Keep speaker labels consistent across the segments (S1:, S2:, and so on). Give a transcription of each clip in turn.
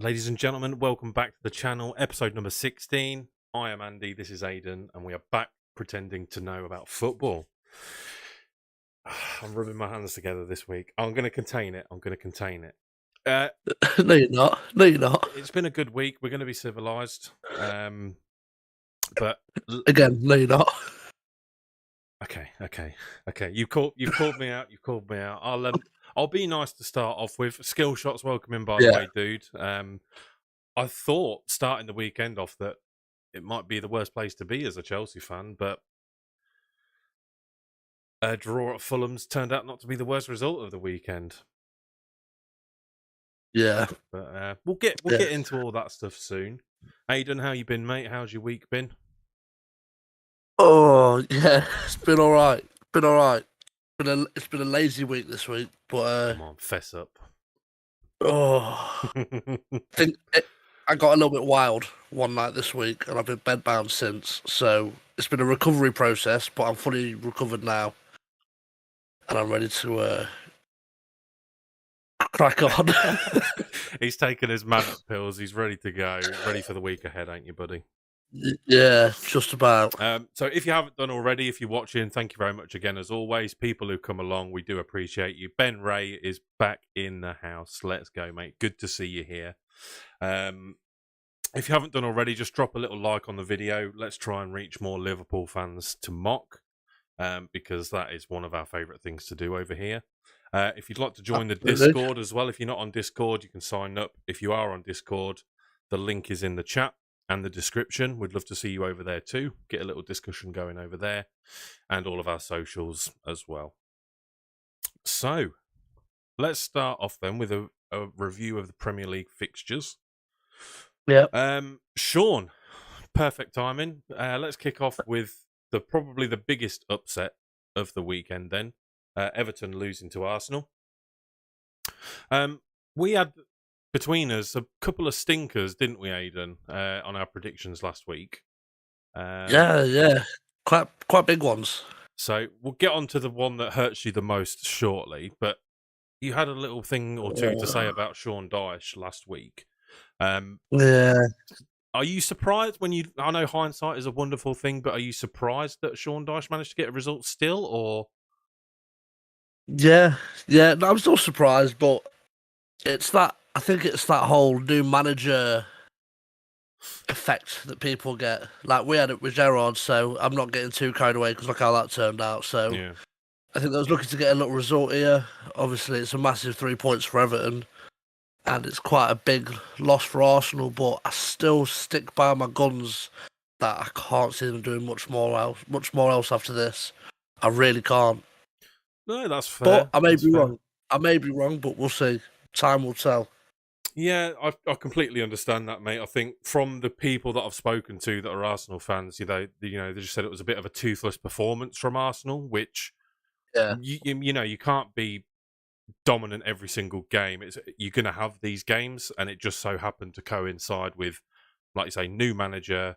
S1: Ladies and gentlemen, welcome back to the channel, episode number 16. I am Andy, this is Aidan, and we are back pretending to know about football. I'm rubbing my hands together this week. I'm going to contain it.
S2: No, you're not. No, you're not.
S1: It's been a good week. We're going to be civilised. But
S2: Again, no, you're not.
S1: Okay. You called me out. I'll be nice to start off with. Skill shots welcoming, by the way, dude. I thought starting the weekend off that it might be the worst place to be as a Chelsea fan, but a draw at Fulham's turned out not to be the worst result of the weekend.
S2: Yeah,
S1: but we'll get into all that stuff soon. Aidan, how you been, mate? How's your week been?
S2: Oh yeah, it's been all right. It's been a lazy week this week, but
S1: come on, fess up.
S2: I think I got a little bit wild one night this week, and I've been bedbound since. So it's been a recovery process, but I'm fully recovered now, and I'm ready to crack on.
S1: He's taken his man-up pills. He's ready to go. Ready for the week ahead, ain't you, buddy?
S2: Yeah, just about.
S1: So if you haven't done already, if you're watching, thank you very much again, as always. People who come along, we do appreciate you. Ben Ray is back in the house. Let's go, mate. Good to see you here. If you haven't done already, just drop a little like on the video. Let's try and reach more Liverpool fans to mock, because that is one of our favourite things to do over here. If you'd like to join the Discord as well, if you're not on Discord, you can sign up. If you are on Discord, the link is in the chat and the description. We'd love to see you over there too. Get a little discussion going over there, and all of our socials as well. So let's start off then with a review of the Premier League fixtures.
S2: Yeah.
S1: Sean, perfect timing. Let's kick off with probably the biggest upset of the weekend then. Everton losing to Arsenal. We had between us a couple of stinkers, didn't we, Aidan, on our predictions last week?
S2: Yeah, quite big ones.
S1: So we'll get on to the one that hurts you the most shortly, but you had a little thing or two to say about Sean Dyche last week.
S2: Yeah.
S1: Are you surprised I know hindsight is a wonderful thing, but are you surprised that Sean Dyche managed to get a result still, or?
S2: Yeah, I'm still surprised, but I think it's that whole new manager effect that people get. Like we had it with Gerrard, so I'm not getting too carried away because look how that turned out. So
S1: yeah.
S2: I think I was looking to get a little result here. Obviously, it's a massive 3 points for Everton, and it's quite a big loss for Arsenal. But I still stick by my guns that I can't see them doing much more else after this. I really can't.
S1: No, that's fair.
S2: But I may be wrong, but we'll see. Time will tell.
S1: Yeah, I completely understand that, mate. I think from the people that I've spoken to that are Arsenal fans, they just said it was a bit of a toothless performance from Arsenal, which you can't be dominant every single game. You're going to have these games, and it just so happened to coincide with, like you say, new manager,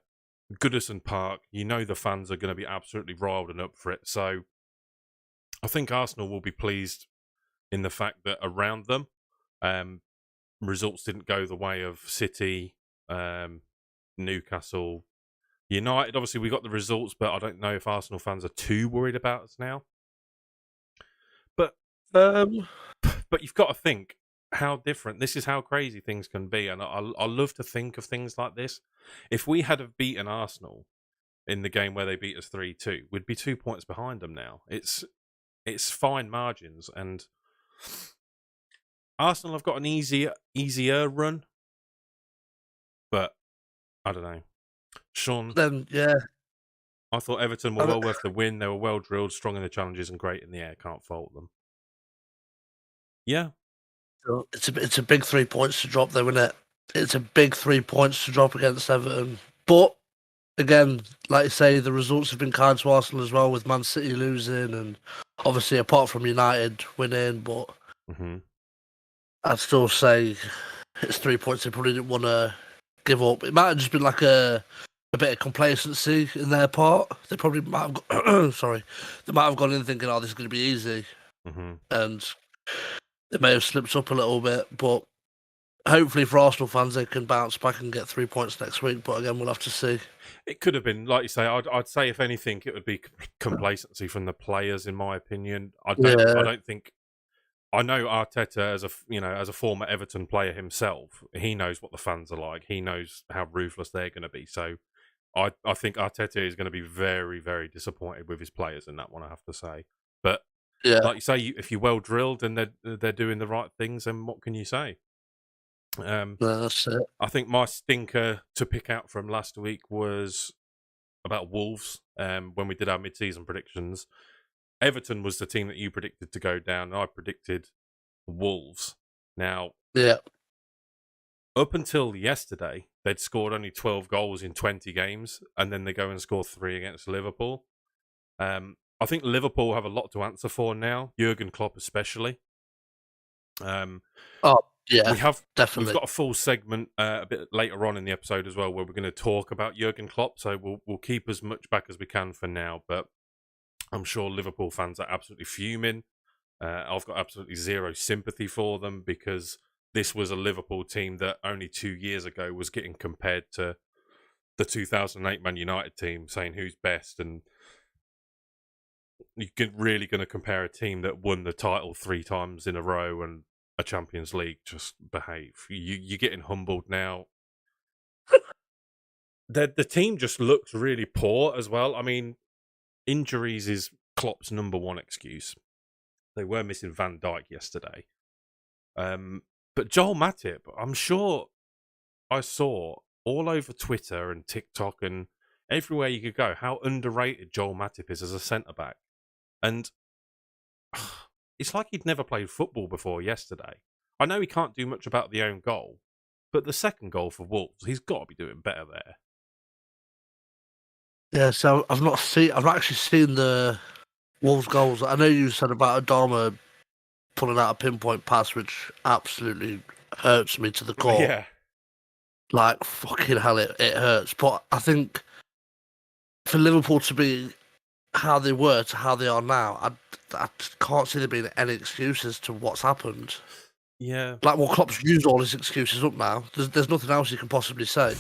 S1: Goodison Park. The fans are going to be absolutely riled and up for it. So I think Arsenal will be pleased in the fact that around them, results didn't go the way of City, Newcastle, United. Obviously, we got the results, but I don't know if Arsenal fans are too worried about us now. But you've got to think how different. This is how crazy things can be, and I love to think of things like this. If we had have beaten Arsenal in the game where they beat us 3-2, we'd be 2 points behind them now. It's fine margins, and Arsenal have got an easier run, but I don't know. Sean,
S2: then yeah,
S1: I thought Everton were well worth the win. They were well drilled, strong in the challenges, and great in the air. Can't fault them. Yeah,
S2: it's a big 3 points to drop, though, isn't it? It's a big 3 points to drop against Everton, but again, like you say, the results have been kind to Arsenal as well, with Man City losing, and obviously apart from United winning, but. I'd still say it's 3 points they probably didn't want to give up. It might have just been like a bit of complacency in their part. They probably might have they might have gone in thinking, "Oh, this is going to be easy," and they may have slipped up a little bit. But hopefully for Arsenal fans, they can bounce back and get 3 points next week. But again, we'll have to see.
S1: It could have been, like you say. I'd say if anything, it would be complacency from the players, in my opinion. I don't think. I know Arteta as a former Everton player himself. He knows what the fans are like. He knows how ruthless they're going to be. So I think Arteta is going to be very, very disappointed with his players in that one, I have to say. But like you say, if you're well drilled and they're doing the right things, then what can you say?
S2: That's it.
S1: I think my stinker to pick out from last week was about Wolves. When we did our mid-season predictions, Everton was the team that you predicted to go down, and I predicted Wolves. Now, up until yesterday, they'd scored only 12 goals in 20 games, and then they go and score 3 against Liverpool. I think Liverpool have a lot to answer for now, Jurgen Klopp especially.
S2: Definitely.
S1: We've got a full segment a bit later on in the episode as well, where we're going to talk about Jurgen Klopp. So we'll keep as much back as we can for now. But I'm sure Liverpool fans are absolutely fuming. I've got absolutely zero sympathy for them, because this was a Liverpool team that only 2 years ago was getting compared to the 2008 Man United team, saying who's best, and you're really going to compare a team that won the title 3 times in a row and a Champions League. Just behave. You're getting humbled now. The team just looks really poor as well. I mean, injuries is Klopp's number one excuse. They were missing Van Dijk yesterday. But Joel Matip, I'm sure I saw all over Twitter and TikTok and everywhere you could go how underrated Joel Matip is as a centre-back. And it's like he'd never played football before yesterday. I know he can't do much about the own goal, but the second goal for Wolves, he's got to be doing better there.
S2: Yeah, so I've not actually seen the Wolves goals. I know you said about Adama pulling out a pinpoint pass, which absolutely hurts me to the core.
S1: Yeah.
S2: Like, fucking hell, it hurts. But I think for Liverpool to be how they were to how they are now, I can't see there being any excuses to what's happened.
S1: Yeah.
S2: Like, well, Klopp's used all his excuses up now. There's nothing else he can possibly say.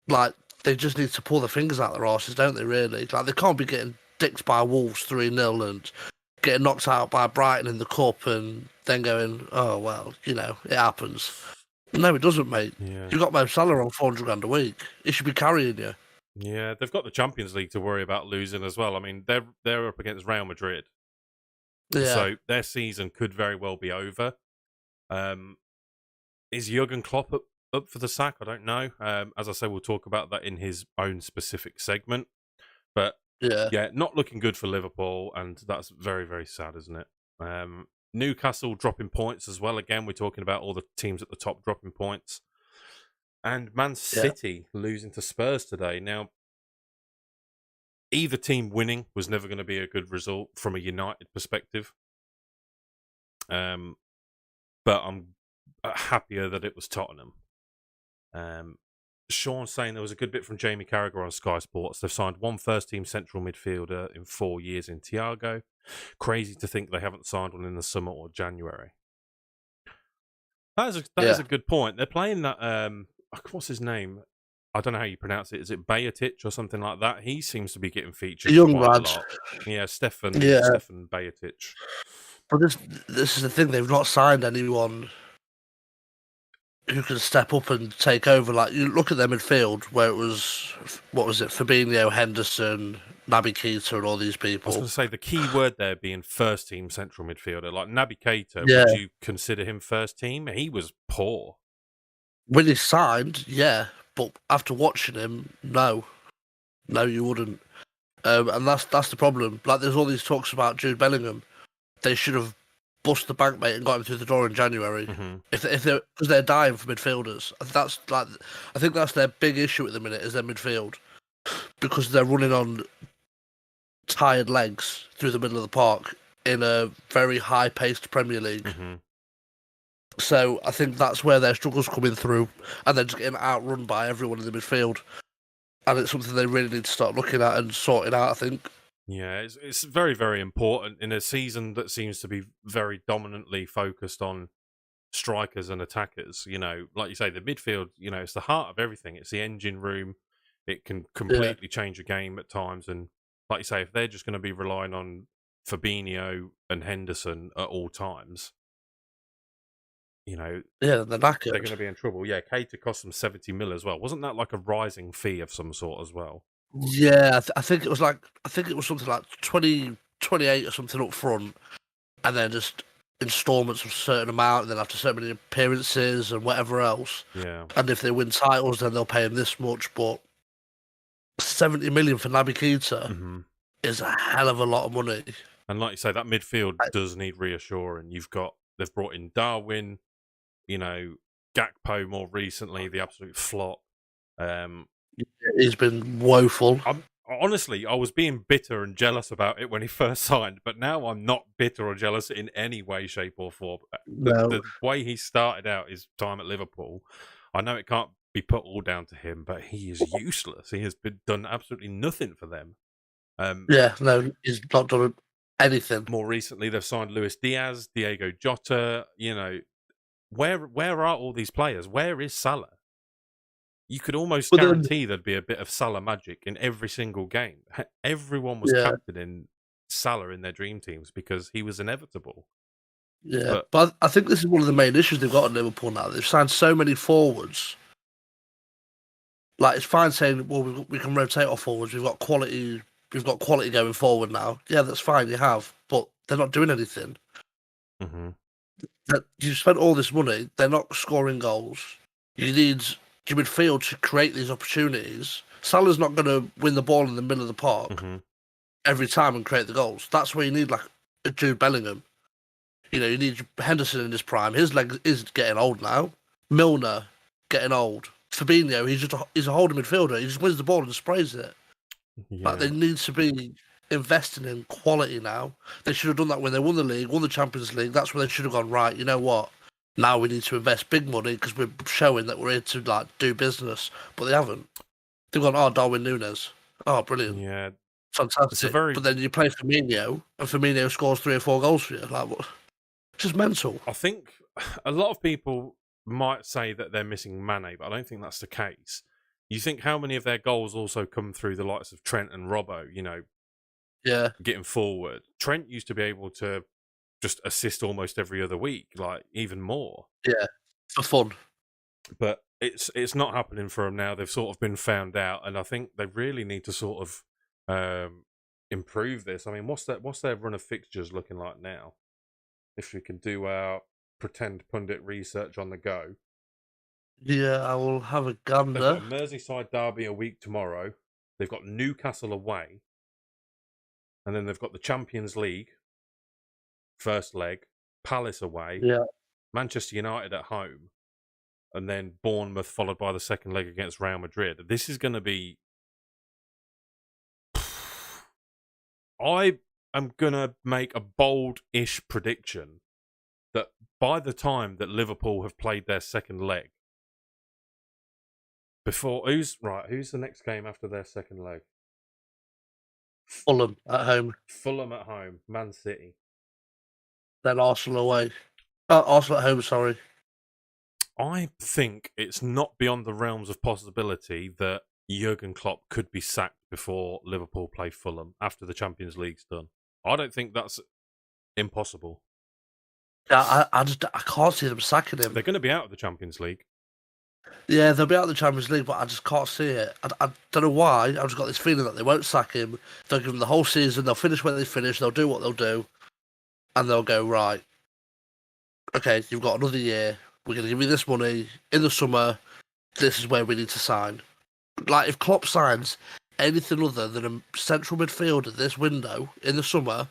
S2: Like, they just need to pull their fingers out their arses, don't they, really? Like, they can't be getting dicked by Wolves 3-0 and getting knocked out by Brighton in the Cup and then going, oh, well, it happens. No, it doesn't, mate.
S1: Yeah.
S2: You've got Mo Salah on 400 grand a week. He should be carrying you.
S1: Yeah, they've got the Champions League to worry about losing as well. I mean, they're up against Real Madrid.
S2: Yeah.
S1: So their season could very well be over. Is Jurgen Klopp up for the sack? I don't know. As I say, we'll talk about that in his own specific segment. But yeah, not looking good for Liverpool, and that's very, very sad, isn't it? Newcastle dropping points as well. Again, we're talking about all the teams at the top dropping points. And Man City losing to Spurs today. Now, either team winning was never going to be a good result from a United perspective. But I'm happier that it was Tottenham. Sean saying there was a good bit from Jamie Carragher on Sky Sports. They've signed one first-team central midfielder in 4 years in Thiago. Crazy to think they haven't signed one in the summer or January. That is a good point. They're playing that... what's his name? I don't know how you pronounce it. Is it Bajetic or something like that? He seems to be getting featured
S2: young
S1: quite
S2: lad.
S1: a lot. Yeah, Stefan Bajetic.
S2: But this is the thing. They've not signed anyone who can step up and take over. Like, you look at their midfield, where it was, what was it, Fabinho, Henderson, Naby Keita, and all these people.
S1: I was going to say the key word there being first team central midfielder. Like Naby Keita, would you consider him first team? He was poor.
S2: When he signed, yeah, but after watching him, no, you wouldn't. And that's the problem. Like, there's all these talks about Jude Bellingham. They should have bust the bank, mate, and got him through the door in January.
S1: Mm-hmm.
S2: If because they're dying for midfielders. I think that's their big issue at the minute, is their midfield, because they're running on tired legs through the middle of the park in a very high-paced Premier League.
S1: Mm-hmm.
S2: So I think that's where their struggles coming through, and they're just getting outrun by everyone in the midfield. And it's something they really need to start looking at and sorting out, I think.
S1: Yeah, it's very, very important in a season that seems to be very dominantly focused on strikers and attackers. Like you say, the midfield, it's the heart of everything. It's the engine room. It can completely change a game at times. And like you say, if they're just going to be relying on Fabinho and Henderson at all times,
S2: they're knackered.
S1: They're going to be in trouble. Yeah, Keita cost them 70 mil as well. Wasn't that like a rising fee of some sort as well?
S2: Yeah, I think it was something like 20, 28 or something up front, and then just installments of a certain amount, and then after so many appearances and whatever else.
S1: Yeah.
S2: And if they win titles, then they'll pay him this much. But 70 million for Naby Keita is a hell of a lot of money.
S1: And like you say, that midfield does need reassuring. They've brought in Darwin, Gakpo more recently, the absolute flop.
S2: He's been woeful.
S1: Honestly, I was being bitter and jealous about it when he first signed, but now I'm not bitter or jealous in any way, shape, or form. The way he started out his time at Liverpool, I know it can't be put all down to him, but he is useless. He has done absolutely nothing for them.
S2: He's not done anything.
S1: More recently, they've signed Luis Diaz, Diego Jota. Where are all these players? Where is Salah? You could almost guarantee there'd be a bit of Salah magic in every single game. Everyone was captaining Salah in their dream teams because he was inevitable.
S2: Yeah, but I think this is one of the main issues they've got at Liverpool now. They've signed so many forwards. Like, it's fine saying, well, we can rotate our forwards. We've got quality going forward now. Yeah, that's fine, you have. But they're not doing anything. You spent all this money. They're not scoring goals. You need your midfield to create these opportunities. Salah's not going to win the ball in the middle of the park every time and create the goals. That's where you need like a Jude Bellingham. You need Henderson in his prime. His leg is getting old now. Milner getting old. Fabinho, he's a holding midfielder. He just wins the ball and sprays it. Like, they need to be investing in quality now. They should have done that when they won the league, won the Champions League. That's where they should have gone, right, you know what? Now we need to invest big money because we're showing that we're here to do business. But they haven't. They've gone, Darwin Núñez. Oh, brilliant.
S1: Yeah.
S2: Fantastic. But then you play Firmino, and Firmino scores 3 or 4 goals for you. Like, what? It's just mental.
S1: I think a lot of people might say that they're missing Mane, but I don't think that's the case. You think how many of their goals also come through the likes of Trent and Robbo, getting forward. Trent used to be able to just assist almost every other week, like even more.
S2: Yeah, for fun.
S1: But it's not happening for them now. They've sort of been found out, and I think they really need to sort of improve this. I mean, what's their run of fixtures looking like now? If we can do our pretend pundit research on the go.
S2: Yeah, I will have a gander.
S1: They've got a Merseyside derby a week tomorrow. They've got Newcastle away. And then they've got the Champions League, first leg, Palace away, Manchester United at home, and then Bournemouth followed by the second leg against Real Madrid. This is going to be... I am going to make a bold-ish prediction that by the time that Liverpool have played their second leg, who's the next game after their second leg?
S2: Fulham at home.
S1: Fulham at home. Man City.
S2: Then Arsenal away. Arsenal at home, sorry.
S1: I think it's not beyond the realms of possibility that Jurgen Klopp could be sacked before Liverpool play Fulham after the Champions League's done. I don't think that's impossible.
S2: Yeah, I can't see them sacking him.
S1: They're going to be out of the Champions League.
S2: Yeah, they'll be out of the Champions League, but I just can't see it. I don't know why. I've just got this feeling that they won't sack him. They'll give him the whole season. They'll finish when they finish. They'll do what they'll do. And they'll go, right, okay, you've got another year. We're going to give you this money. In the summer, this is where we need to sign. Like, if Klopp signs anything other than a central midfielder this window in the summer,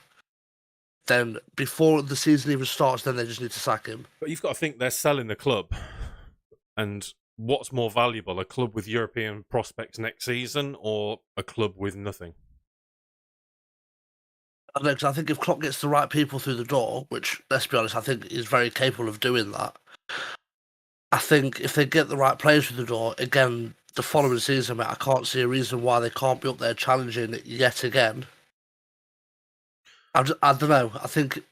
S2: then before the season even starts, then they just need to sack him.
S1: But you've got to think they're selling the club. And what's more valuable, a club with European prospects next season or a club with nothing?
S2: I don't know, 'cause I think if Klopp gets the right people through the door, which, let's be honest, I think he's very capable of doing that. I think if they get the right players through the door, again, the following season, mate, I can't see a reason why they can't be up there challenging it yet again. I don't know. I think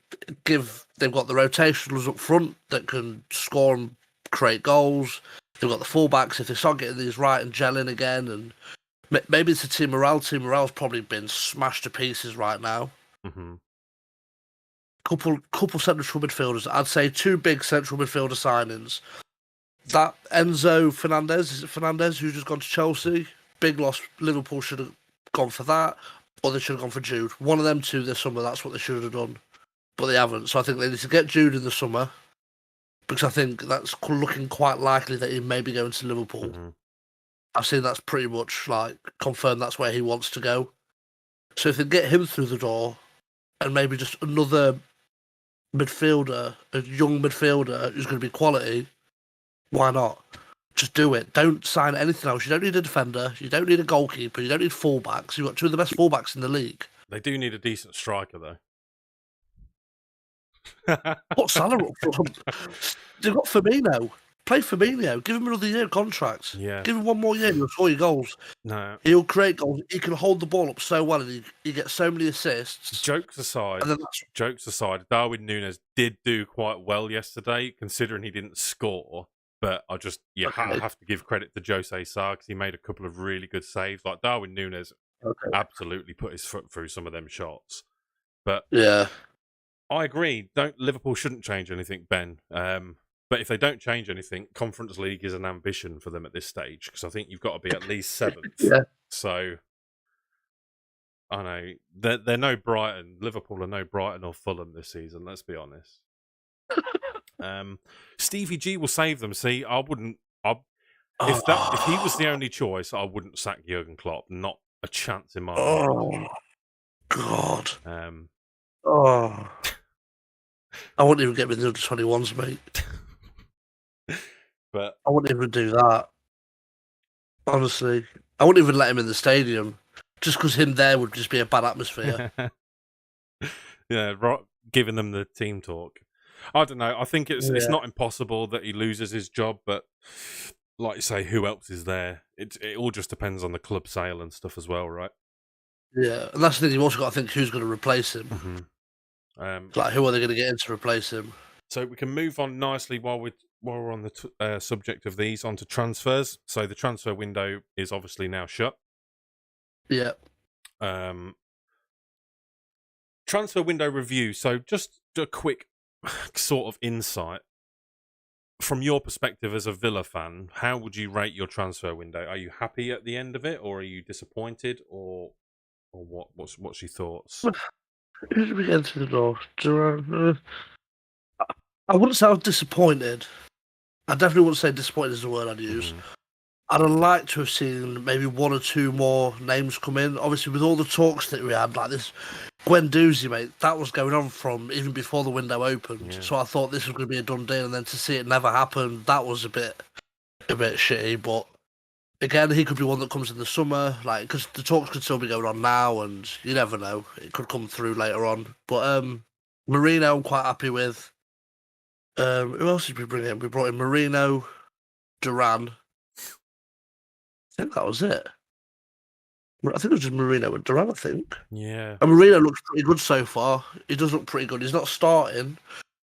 S2: they've got the rotationals up front that can score and create goals. They've got the fullbacks if they start getting these right and gelling again, and maybe it's a team morale. Team morale's probably been smashed to pieces right now.
S1: Mm-hmm.
S2: Couple central midfielders. I'd say 2 big central midfielder signings. That Enzo Fernandez, is it Fernandez who's just gone to Chelsea? Big loss. Liverpool should have gone for that, or they should have gone for Jude. One of them 2 this summer. That's what they should have done, but they haven't. So I think they need to get Jude in the summer, because I think that's looking quite likely that he may be going to Liverpool.
S1: Mm-hmm.
S2: I've seen that's pretty much like confirmed that's where he wants to go. So if they get him through the door, and maybe just another midfielder, a young midfielder who's going to be quality, why not? Just do it. Don't sign anything else. You don't need a defender. You don't need a goalkeeper. You don't need fullbacks. You've got 2 of the best fullbacks in the league.
S1: They do need a decent striker, though.
S2: What salary up front? They've got Firmino. Play Firmino. Give him another year contract.
S1: Yeah.
S2: Give him 1 more year. He'll score your goals.
S1: No.
S2: He'll create goals. He can hold the ball up so well, and he gets so many assists.
S1: Jokes aside, Darwin Núñez did do quite well yesterday, considering he didn't score. But I just have to give credit to Jose Sarr, because he made a couple of really good saves. Like Darwin Núñez absolutely put his foot through some of them shots. But
S2: yeah,
S1: I agree. Liverpool shouldn't change anything, Ben. But if they don't change anything, Conference League is an ambition for them at this stage, because I think you've got to be at least 7th.
S2: Yeah.
S1: So I know they're no Brighton. Liverpool are no Brighton or Fulham this season. Let's be honest. Stevie G will save them. See, I wouldn't. If he was the only choice, I wouldn't sack Jurgen Klopp. Not a chance in my life.
S2: Oh God. I wouldn't even get with the under 21s, mate.
S1: But
S2: I wouldn't even do that. Honestly, I wouldn't even let him in the stadium, just because him there would just be a bad atmosphere.
S1: Yeah, giving them the team talk. I don't know. I think it's not impossible that he loses his job, but like you say, who else is there? It all just depends on the club sale and stuff as well, right?
S2: Yeah, and that's the thing. You've also got to think who's going to replace him.
S1: Mm-hmm.
S2: Like, who are they going to get in to replace him?
S1: So we can move on nicely while we're on the subject of these onto transfers. So the transfer window is obviously now shut.
S2: Yeah.
S1: Transfer window review. So just a quick sort of insight from your perspective as a Villa fan. How would you rate your transfer window? Are you happy at the end of it, or are you disappointed, or what? What's your thoughts?
S2: Who did we get into the door? I wouldn't say I was disappointed. I definitely wouldn't say disappointed is the word I'd use.
S1: Mm-hmm.
S2: I'd have liked to have seen maybe 1 or 2 more names come in. Obviously, with all the talks that we had, like this Guendouzi, mate, that was going on from even before the window opened. Yeah. So I thought this was going to be a done deal, and then to see it never happen, that was a bit shitty. But again, he could be one that comes in the summer, like, because the talks could still be going on now, and you never know, it could come through later on. But Marino, I'm quite happy with. Who else did we bring in? We brought in Marino, Duran. I think that was it. I think it was just Marino and Duran, I think.
S1: Yeah.
S2: And Marino looks pretty good so far. He does look pretty good. He's not starting.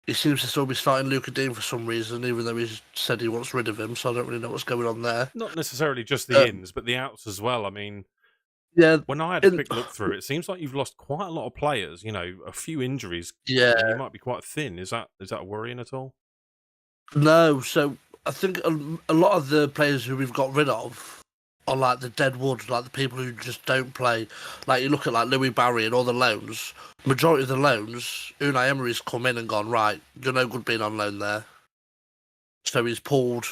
S2: He seems to still be starting Luca Dean for some reason, even though he's said he wants rid of him, so I don't really know what's going on there.
S1: Not necessarily just the ins, but the outs as well. I mean,
S2: yeah.
S1: When I had a quick look through, it seems like you've lost quite a lot of players, a few injuries.
S2: Yeah.
S1: And you might be quite thin. Is that worrying at all?
S2: No, so I think a lot of the players who we've got rid of are like the dead wood, like the people who just don't play. Like you look at like Louis Barry and all the loans. Majority of the loans, Unai Emery's come in and gone, right, you're no good being on loan there. So he's pulled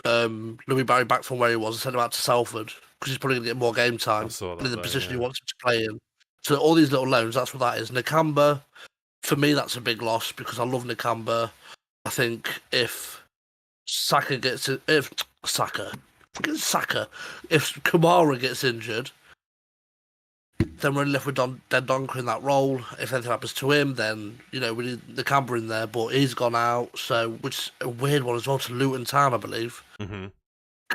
S2: Louis Barry back from where he was and sent him out to Salford because he's probably going to get more game time in the position he wants him to play in. So all these little loans, that's what that is. Nakamba, for me, that's a big loss because I love Nakamba. I think if Kamara gets injured, then we're left with Dendoncker in that role. If anything happens to him, then we need the Nakamba in there, but he's gone out. So, which is a weird one as well to Luton Town, I believe.
S1: Mm-hmm.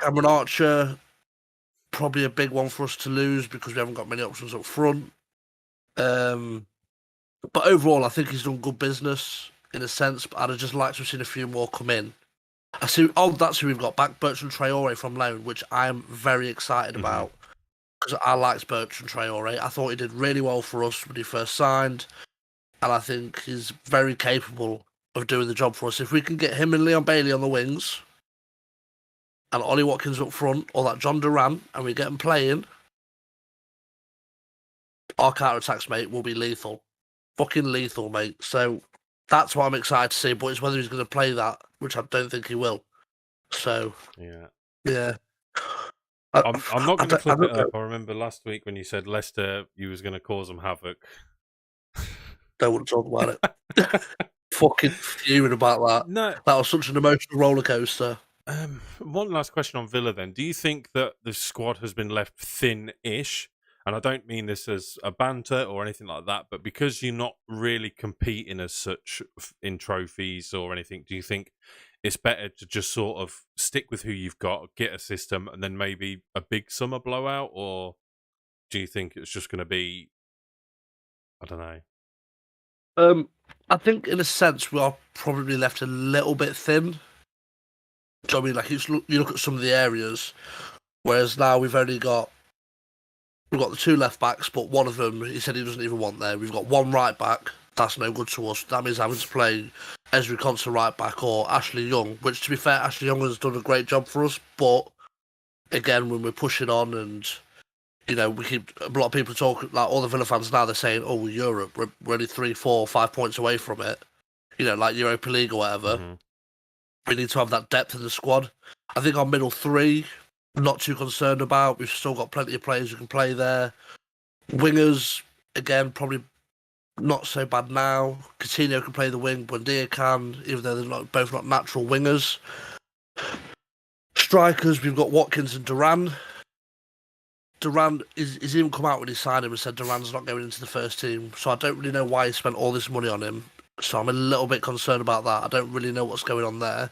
S2: Cameron Archer, probably a big one for us to lose because we haven't got many options up front. But overall, I think he's done good business in a sense. But I'd have just liked to have seen a few more come in. I see. Oh, that's who we've got back, Bertrand Traore from loan, which I'm very excited about because I liked Bertrand Traore. I thought he did really well for us when he first signed, and I think he's very capable of doing the job for us. If we can get him and Leon Bailey on the wings, and Ollie Watkins up front, or that John Duran, and we get them playing, our counter attacks, mate, will be lethal. Fucking lethal, mate. So that's what I'm excited to see, but it's whether he's going to play that, which I don't think he will. So, yeah.
S1: I'm not going to clip it up. I remember last week when you said Leicester, you was going to cause them havoc.
S2: Don't want to talk about it. Fucking fuming about that.
S1: No,
S2: that was such an emotional roller coaster.
S1: One last question on Villa then. Do you think that the squad has been left thin-ish? And I don't mean this as a banter or anything like that, but because you're not really competing as such in trophies or anything, do you think it's better to just sort of stick with who you've got, get a system, and then maybe a big summer blowout? Or do you think it's just going to be, I don't know.
S2: I think in a sense we are probably left a little bit thin. Do you know what I mean? Like you look at some of the areas, whereas now we've got the two left backs, but one of them he said he doesn't even want there. We've got one right back. That's no good to us. That means having to play Ezri Konsa right back or Ashley Young, which to be fair, Ashley Young has done a great job for us. But again, when we're pushing on and we keep a lot of people talking, like all the Villa fans now, they're saying, "Oh, Europe, we're only 3, 4, 5 points away from it." Like Europa League or whatever. Mm-hmm. We need to have that depth in the squad. I think our middle three, not too concerned about. We've still got plenty of players who can play there. Wingers, again, probably not so bad now. Coutinho can play the wing, Buendia can, even though they're both not natural wingers. Strikers, we've got Watkins and Duran. Duran is even come out when he signed him and said Duran's not going into the first team. So I don't really know why he spent all this money on him. So I'm a little bit concerned about that. I don't really know what's going on there.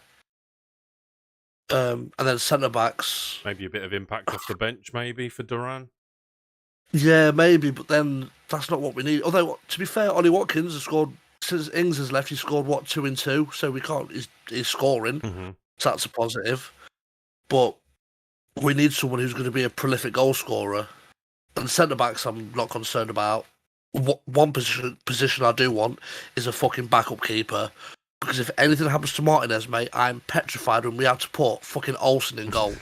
S2: And then centre backs.
S1: Maybe a bit of impact off the bench, maybe for Duran.
S2: Yeah, maybe, but then that's not what we need. Although, to be fair, Ollie Watkins has scored since Ings has left. He scored 2 and 2, so we can't. He's scoring, so that's a positive. But we need someone who's going to be a prolific goal scorer. And centre backs, I'm not concerned about. One position I do want is a fucking backup keeper. Because if anything happens to Martinez, mate, I'm petrified when we have to put fucking Olsen in goal.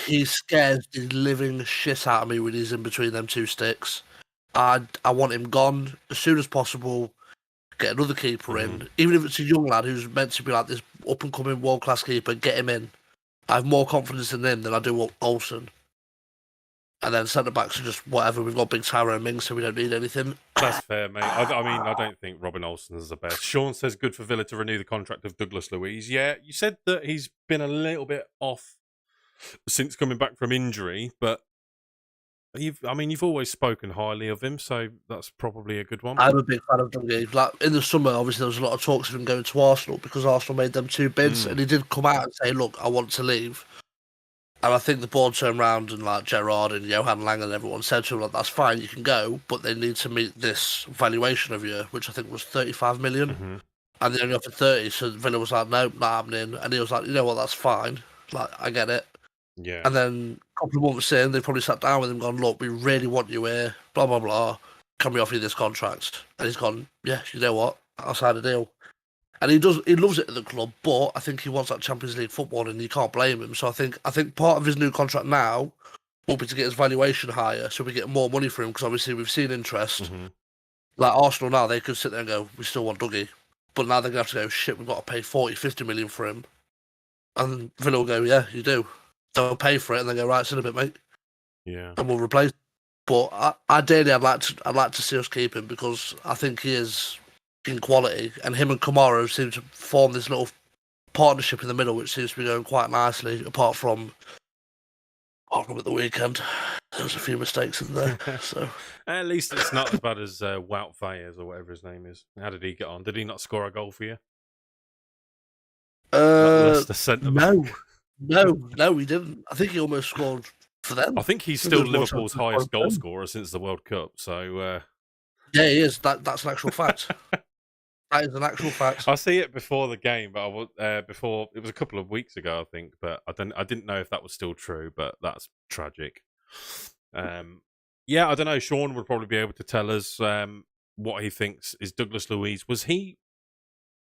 S2: He scares the living shit out of me when he's in between them two sticks. I want him gone as soon as possible. Get another keeper in. Even if it's a young lad who's meant to be like this up-and-coming world-class keeper, get him in. I have more confidence in him than I do Olsen. And then centre-backs are just whatever. We've got Big Tyro and Mings, so we don't need anything.
S1: That's fair, mate. I mean, I don't think Robin Olsen is the best. Sean says good for Villa to renew the contract of Douglas Luiz. Yeah, you said that he's been a little bit off since coming back from injury, but you've always spoken highly of him, so that's probably a good one.
S2: I'm a big fan of Dougie. Like, in the summer, obviously, there was a lot of talks of him going to Arsenal because Arsenal made them 2 bids, and he did come out and say, look, I want to leave. And I think the board turned around and like Gerrard and Johan Lang and everyone said to him, like, that's fine, you can go, but they need to meet this valuation of you, which I think was 35 million. And they only offered 30, so Villa was like, no, not happening. And he was like, you know what, that's fine. Like, I get it.
S1: Yeah.
S2: And then a couple of months in, they probably sat down with him and gone, look, we really want you here, blah, blah, blah. Can we offer you this contract? And he's gone, yeah, you know what, I'll sign a deal. And he loves it at the club, but I think he wants that Champions League football, and you can't blame him. So I think part of his new contract now will be to get his valuation higher, so we get more money for him. Because obviously we've seen interest. Like Arsenal now, they could sit there and go, we still want Dougie, but now they're gonna have to go, shit, we've got to pay 40, 50 million for him. And Villa will go, yeah, you do. They'll pay for it, and they go, right, it's in a bit, mate.
S1: Yeah,
S2: and we'll replace. But ideally, I'd like to see us keep him because I think he is in quality, and him and Kamara seem to form this little partnership in the middle, which seems to be going quite nicely. Apart from at the weekend, there was a few mistakes in there. So
S1: at least it's not as bad as Wout Faes or whatever his name is. How did he get on? Did he not score a goal for you?
S2: No, he didn't. I think he almost scored for them.
S1: I think he's still Liverpool's highest goal scorer since the World Cup. So
S2: Yeah, he is. That's an actual fact. That is an actual fact.
S1: I see it before the game, but I was before it was a couple of weeks ago, I think. But I didn't know if that was still true. But that's tragic. Yeah, I don't know. Sean would probably be able to tell us what he thinks is Douglas Luiz.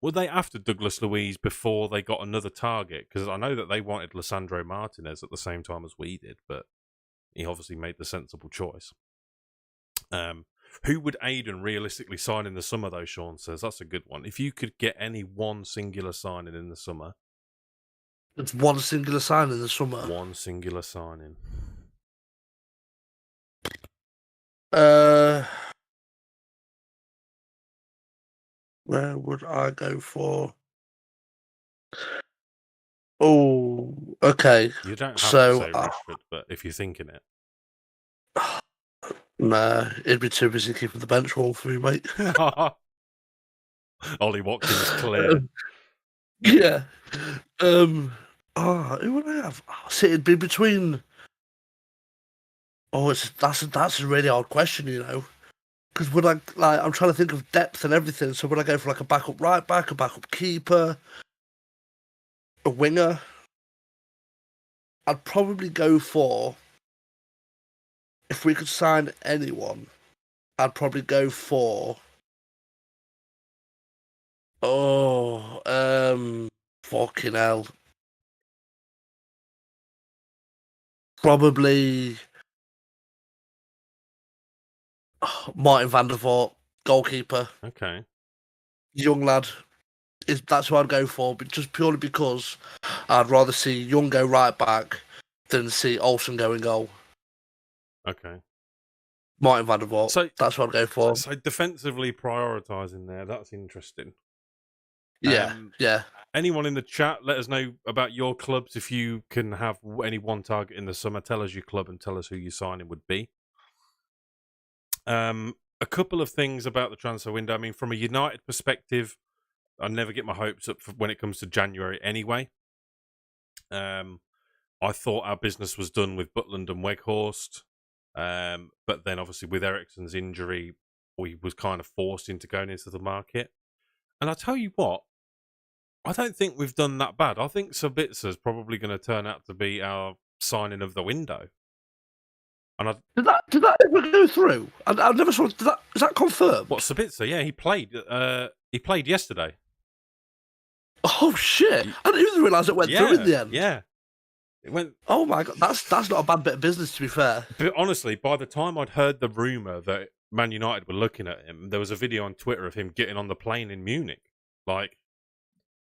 S1: Were they after Douglas Luiz before they got another target? Because I know that they wanted Lisandro Martinez at the same time as we did, but he obviously made the sensible choice. Who would Aiden realistically sign in the summer, though, Sean says? That's a good one. If you could get any one singular signing in the summer.
S2: It's one singular signing in the summer.
S1: One singular signing.
S2: Where would I go for? Oh, okay.
S1: You don't have to say Rashford, but if you're thinking it.
S2: Nah, he'd be too busy keeping the bench warm for me, mate.
S1: Ollie Watkins clear.
S2: Yeah. Who would I have? See, it'd be between. Oh, that's a really hard question, you know. Because would I'm trying to think of depth and everything. So would I go for like a backup right back, a backup keeper, a winger? I'd probably go for, if we could sign anyone, I'd probably go for. Fucking hell. Probably Martin van der Voort, goalkeeper.
S1: Okay.
S2: Young lad. That's what I'd go for, but just purely because I'd rather see Young go right back than see Olsen go in goal.
S1: Okay.
S2: Martin van der Voort. So, that's what I'd go for.
S1: So defensively prioritising there, that's interesting.
S2: Yeah, yeah.
S1: Anyone in the chat, let us know about your clubs. If you can have any one target in the summer, tell us your club and tell us who your signing would be. A couple of things about the transfer window. I mean, from a United perspective, I never get my hopes up when it comes to January anyway. I thought our business was done with Butland and Weghorst. But then obviously with Eriksen's injury, we was kind of forced into going into the market. And I tell you what, I don't think we've done that bad. I think Sabitza's probably going to turn out to be our signing of the window. And
S2: did that ever go through? I never saw. Is that confirmed?
S1: What, Sabitzer? Yeah, he played. He played yesterday.
S2: Oh shit! I didn't even realise it went through in the end.
S1: Yeah, it went.
S2: Oh my god, that's not a bad bit of business, to be fair.
S1: But honestly, by the time I'd heard the rumor that Man United were looking at him, there was a video on Twitter of him getting on the plane in Munich. Like,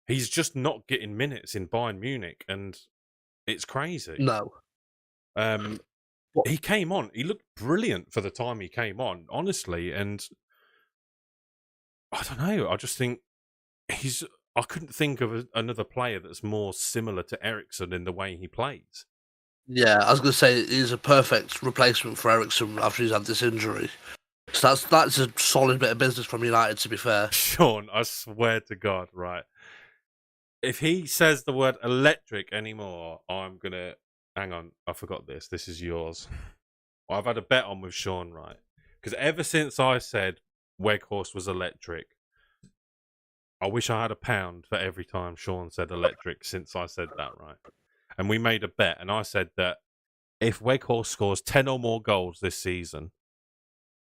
S1: he's just not getting minutes in Bayern Munich, and it's crazy.
S2: No.
S1: He came on. He looked brilliant for the time he came on, honestly. And I don't know. I just think I couldn't think of another player that's more similar to Eriksen in the way he plays.
S2: Yeah, I was going to say he's a perfect replacement for Eriksen after he's had this injury. So that's a solid bit of business from United, to be fair.
S1: Sean, I swear to God, right? If he says the word electric anymore, I'm going to... Hang on, I forgot this. This is yours. I've had a bet on with Sean, right? Because ever since I said Weghorst was electric, I wish I had £1 for every time Sean said electric since I said that, right? And we made a bet, and I said that if Weghorst scores 10 or more goals this season,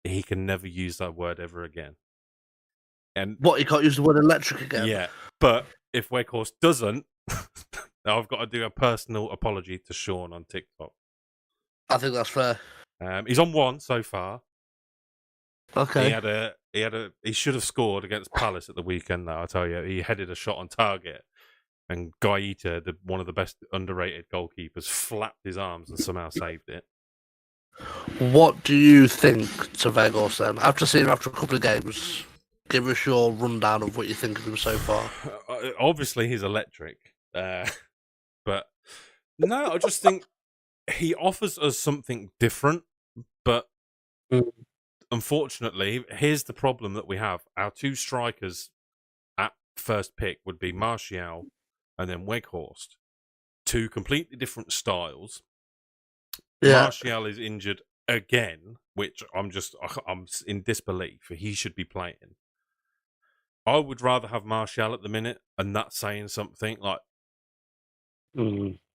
S1: he can never use that word ever again. And
S2: what, he can't use the word electric again?
S1: Yeah, but if Weghorst doesn't, I've got to do a personal apology to Sean on TikTok.
S2: I think that's fair.
S1: He's on 1 so far.
S2: Okay.
S1: He should have scored against Palace at the weekend, though, I tell you. He headed a shot on target, and Guaita, one of the best underrated goalkeepers, flapped his arms and somehow saved it.
S2: What do you think to Weghorst then? After seeing him after a couple of games, give us your rundown of what you think of him so far.
S1: Obviously, he's electric. But no, I just think he offers us something different. But unfortunately, here's the problem that we have. Our 2 strikers at first pick would be Martial and then Weghorst. 2 completely different styles. Yeah. Martial is injured again, which I'm in disbelief. He should be playing. I would rather have Martial at the minute, and that's saying something. Like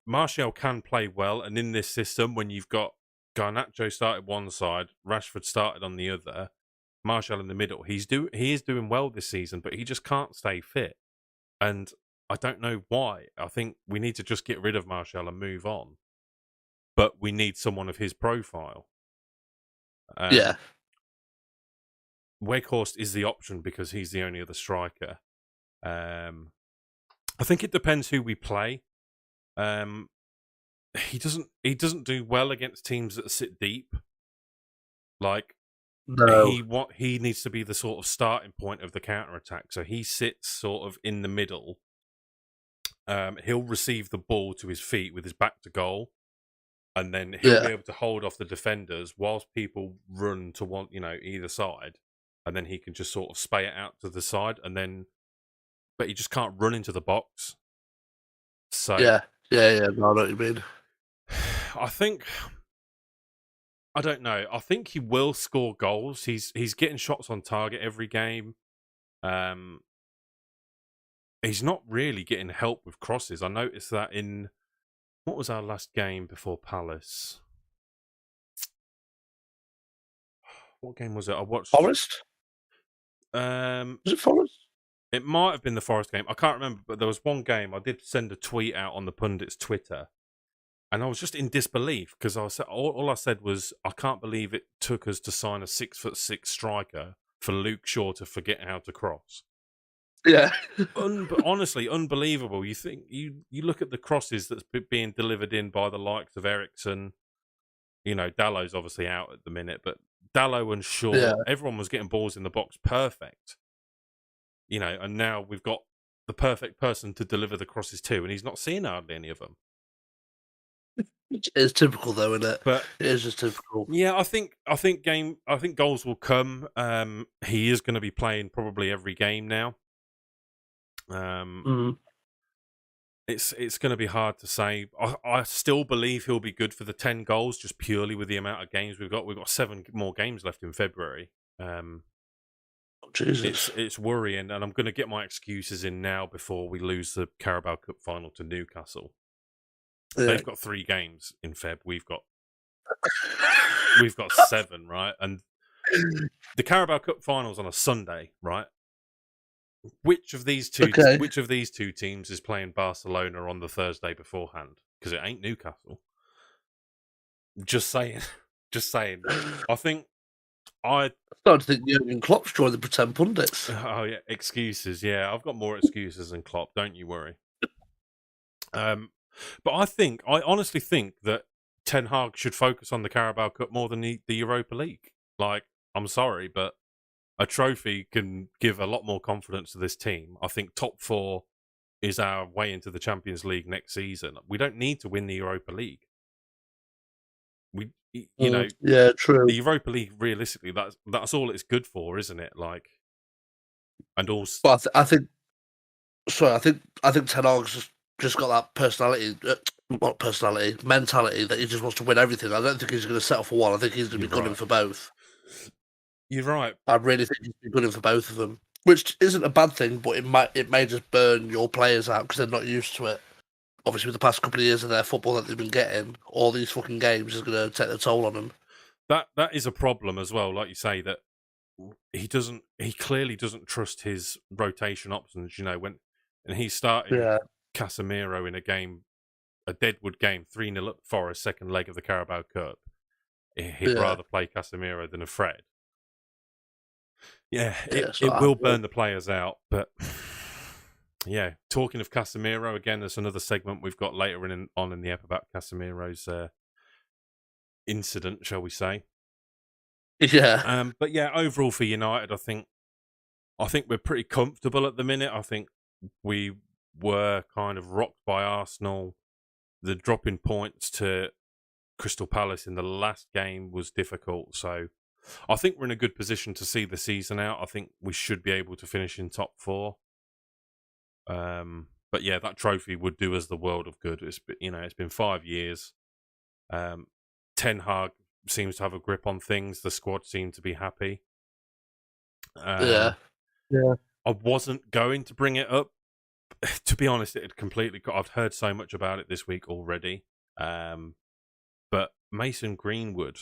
S1: Martial can play well, and in this system, when you've got Garnacho started one side, Rashford started on the other, Martial in the middle, he is doing well this season, but he just can't stay fit, and I don't know why. I think we need to just get rid of Martial and move on, but we need someone of his profile. Weghorst is the option because he's the only other striker. I think it depends who we play. He doesn't do well against teams that sit deep. Like he needs to be the sort of starting point of the counter attack. So he sits sort of in the middle. He'll receive the ball to his feet with his back to goal, and then he'll be able to hold off the defenders whilst people run to either side, and then he can just sort of spay it out to the side, but he just can't run into the box. So
S2: no, I know what you mean.
S1: I don't know. I think he will score goals. He's getting shots on target every game. He's not really getting help with crosses. I noticed that in what was our last game before Palace? What game was it? I watched
S2: Forest. Was it Forest?
S1: It might have been the Forest game. I can't remember, but there was one game I did send a tweet out on the Pundits Twitter, and I was just in disbelief because all I said was, I can't believe it took us to sign a 6'6" striker for Luke Shaw to forget how to cross.
S2: Yeah,
S1: honestly, unbelievable. You think you look at the crosses that's being delivered in by the likes of Ericsson. Dallow's obviously out at the minute, but Dallow and Shaw, everyone was getting balls in the box perfect. And now we've got the perfect person to deliver the crosses to, and he's not seeing hardly any of them.
S2: It's typical, though, isn't it?
S1: But
S2: it is just typical.
S1: Yeah, I think goals will come. He is going to be playing probably every game now. It's going to be hard to say. I still believe he'll be good for the 10 goals, just purely with the amount of games we've got. We've got 7 more games left in February.
S2: Jesus.
S1: It's worrying, and I'm going to get my excuses in now before we lose the Carabao Cup final to Newcastle. Yeah. They've got 3 games in Feb. We've got 7, right? And the Carabao Cup final's on a Sunday, right? Which of these two teams is playing Barcelona on the Thursday beforehand? Because it ain't Newcastle. Just saying. I
S2: don't think Jurgen Klopp's joined the pretend pundits.
S1: Oh yeah, excuses. Yeah, I've got more excuses than Klopp. Don't you worry. But I honestly think that Ten Hag should focus on the Carabao Cup more than the Europa League. Like, I'm sorry, but a trophy can give a lot more confidence to this team. I think top 4 is our way into the Champions League next season. We don't need to win the Europa League.
S2: Yeah, true.
S1: The Europa League, realistically, that's all it's good for, isn't it? Like, and also,
S2: but I think Ten Hag's just got that mentality that he just wants to win everything. I don't think he's going to settle for one. I think he's going to be gunning for both.
S1: You're right.
S2: I really think he's been gunning for both of them, which isn't a bad thing, but it may just burn your players out because they're not used to it. Obviously, with the past couple of years of their football that they've been getting, all these fucking games is going to take the toll on them.
S1: That is a problem as well. Like you say, that he clearly doesn't trust his rotation options. And he started Casemiro in a Deadwood game, 3-0 up Forest, second leg of the Carabao Cup. He'd rather play Casemiro than a Fred. Yeah, it will burn the players out. But yeah, talking of Casemiro, again, there's another segment we've got later on in the ep about Casemiro's incident, shall we say.
S2: Yeah.
S1: But yeah, overall for United, I think we're pretty comfortable at the minute. I think we were kind of rocked by Arsenal. The drop in points to Crystal Palace in the last game was difficult. So I think we're in a good position to see the season out. I think we should be able to finish in top 4. But yeah, that trophy would do us the world of good. It's been 5 years. Ten Hag seems to have a grip on things. The squad seem to be happy.
S2: Yeah.
S1: I wasn't going to bring it up. To be honest, it had completely. I've heard so much about it this week already. But Mason Greenwood,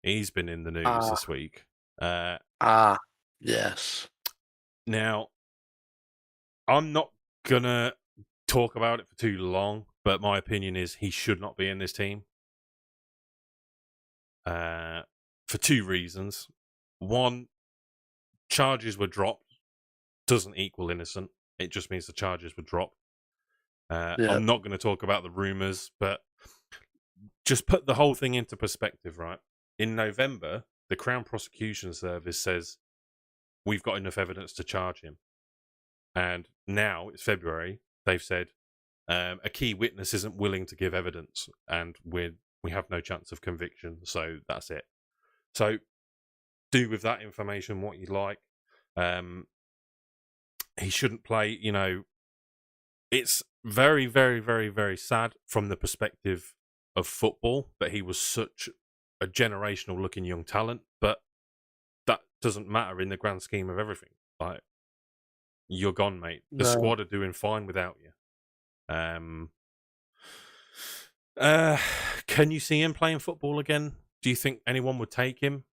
S1: he's been in the news this week.
S2: Yes.
S1: Now, I'm not gonna talk about it for too long, but my opinion is he should not be in this team. For two reasons. One, charges were dropped. Doesn't equal innocent. It just means the charges were dropped. I'm not going to talk about the rumours, but just put the whole thing into perspective, right? In November, the Crown Prosecution Service says we've got enough evidence to charge him. And now it's February. They've said a key witness isn't willing to give evidence, and we have no chance of conviction. So that's it. So do with that information what you like. He shouldn't play. You know, it's very, very, very, very sad from the perspective of football that he was such a generational looking young talent, but that doesn't matter in the grand scheme of everything. Like, you're gone, mate. The squad are doing fine without you. Can you see him playing football again? Do you think anyone would take him?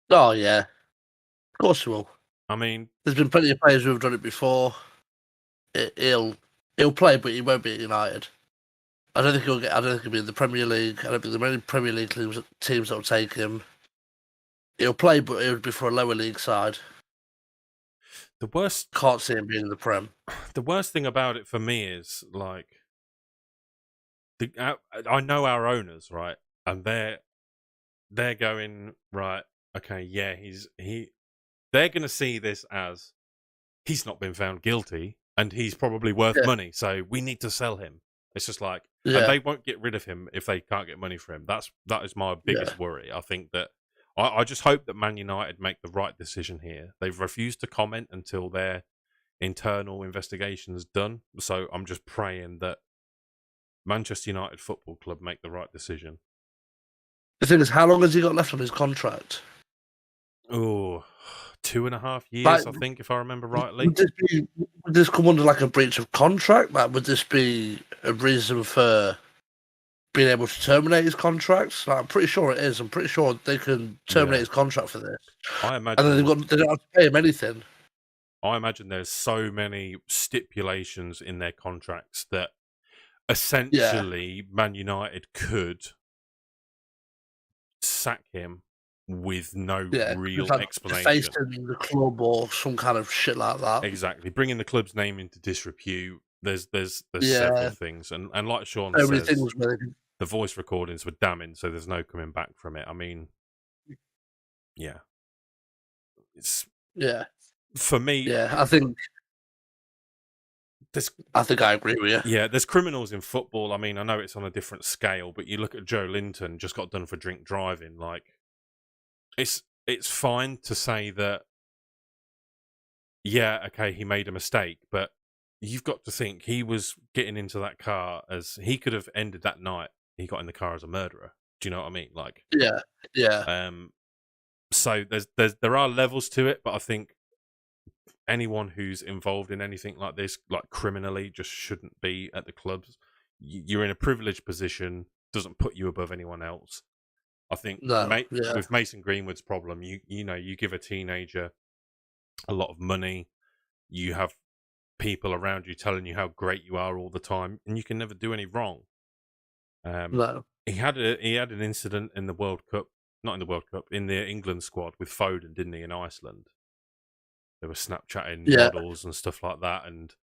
S2: Oh yeah, of course he will.
S1: I mean,
S2: there's been plenty of players who have done it before. He'll play, but he won't be at United. I don't think he'll be in the Premier League. I don't think there are many Premier League teams that will take him. He'll play, but it would be for a lower league side.
S1: The worst.
S2: Can't see him being in the Prem.
S1: The worst thing about it for me is like, I know our owners, right, and they're going right. Okay, yeah, they're going to see this as he's not been found guilty and he's probably worth money, so we need to sell him. It's just like, and they won't get rid of him if they can't get money for him. That is my biggest worry. I think that I just hope that Man United make the right decision here. They've refused to comment until their internal investigation is done, so I'm just praying that Manchester United Football Club make the right decision.
S2: The thing is, how long has he got left on his contract?
S1: Oh, 2.5 years, I think, if I remember rightly.
S2: Would this come under like a breach of contract? Like, would this be a reason for being able to terminate his contracts? Like, I'm pretty sure it is. I'm pretty sure they can terminate his contract for this.
S1: I imagine,
S2: and then they don't have to pay him anything.
S1: I imagine there's so many stipulations in their contracts that essentially Man United could sack him with no real explanation.
S2: Facing the club or some kind of shit like that.
S1: Exactly. Bringing the club's name into disrepute. There's several things. And like Sean says, the voice recordings were damning, so there's no coming back from it. I mean, it's...
S2: Yeah.
S1: For me...
S2: Yeah, I think I agree with you.
S1: Yeah, there's criminals in football. I mean, I know it's on a different scale, but you look at Joe Linton, just got done for drink driving. Like, it's fine to say that, yeah, okay, he made a mistake, but you've got to think he was getting into that car as he could have ended that night. He got in the car as a murderer. Do you know what I mean? Like,
S2: yeah.
S1: So there are levels to it, but I think anyone who's involved in anything like this, like criminally, just shouldn't be at the clubs. You're in a privileged position, doesn't put you above anyone else. I think with Mason Greenwood's problem, you know, you give a teenager a lot of money, you have people around you telling you how great you are all the time, and you can never do any wrong. He had an incident in the World Cup, not in the World Cup, in the England squad with Foden, didn't he, in Iceland? They were Snapchatting models and stuff like that, and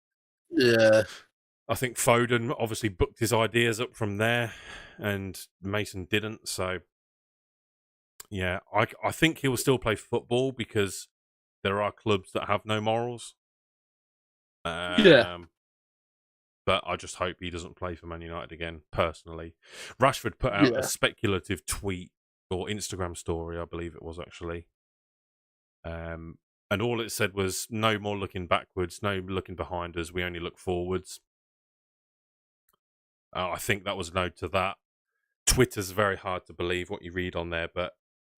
S1: I think Foden obviously booked his ideas up from there, and Mason didn't. So, yeah, I think he will still play football because there are clubs that have no morals. But I just hope he doesn't play for Man United again, personally. Rashford put out a speculative tweet or Instagram story, I believe it was actually. And all it said was, no more looking backwards, no looking behind us, we only look forwards. I think that was an ode to that. Twitter's very hard to believe what you read on there, but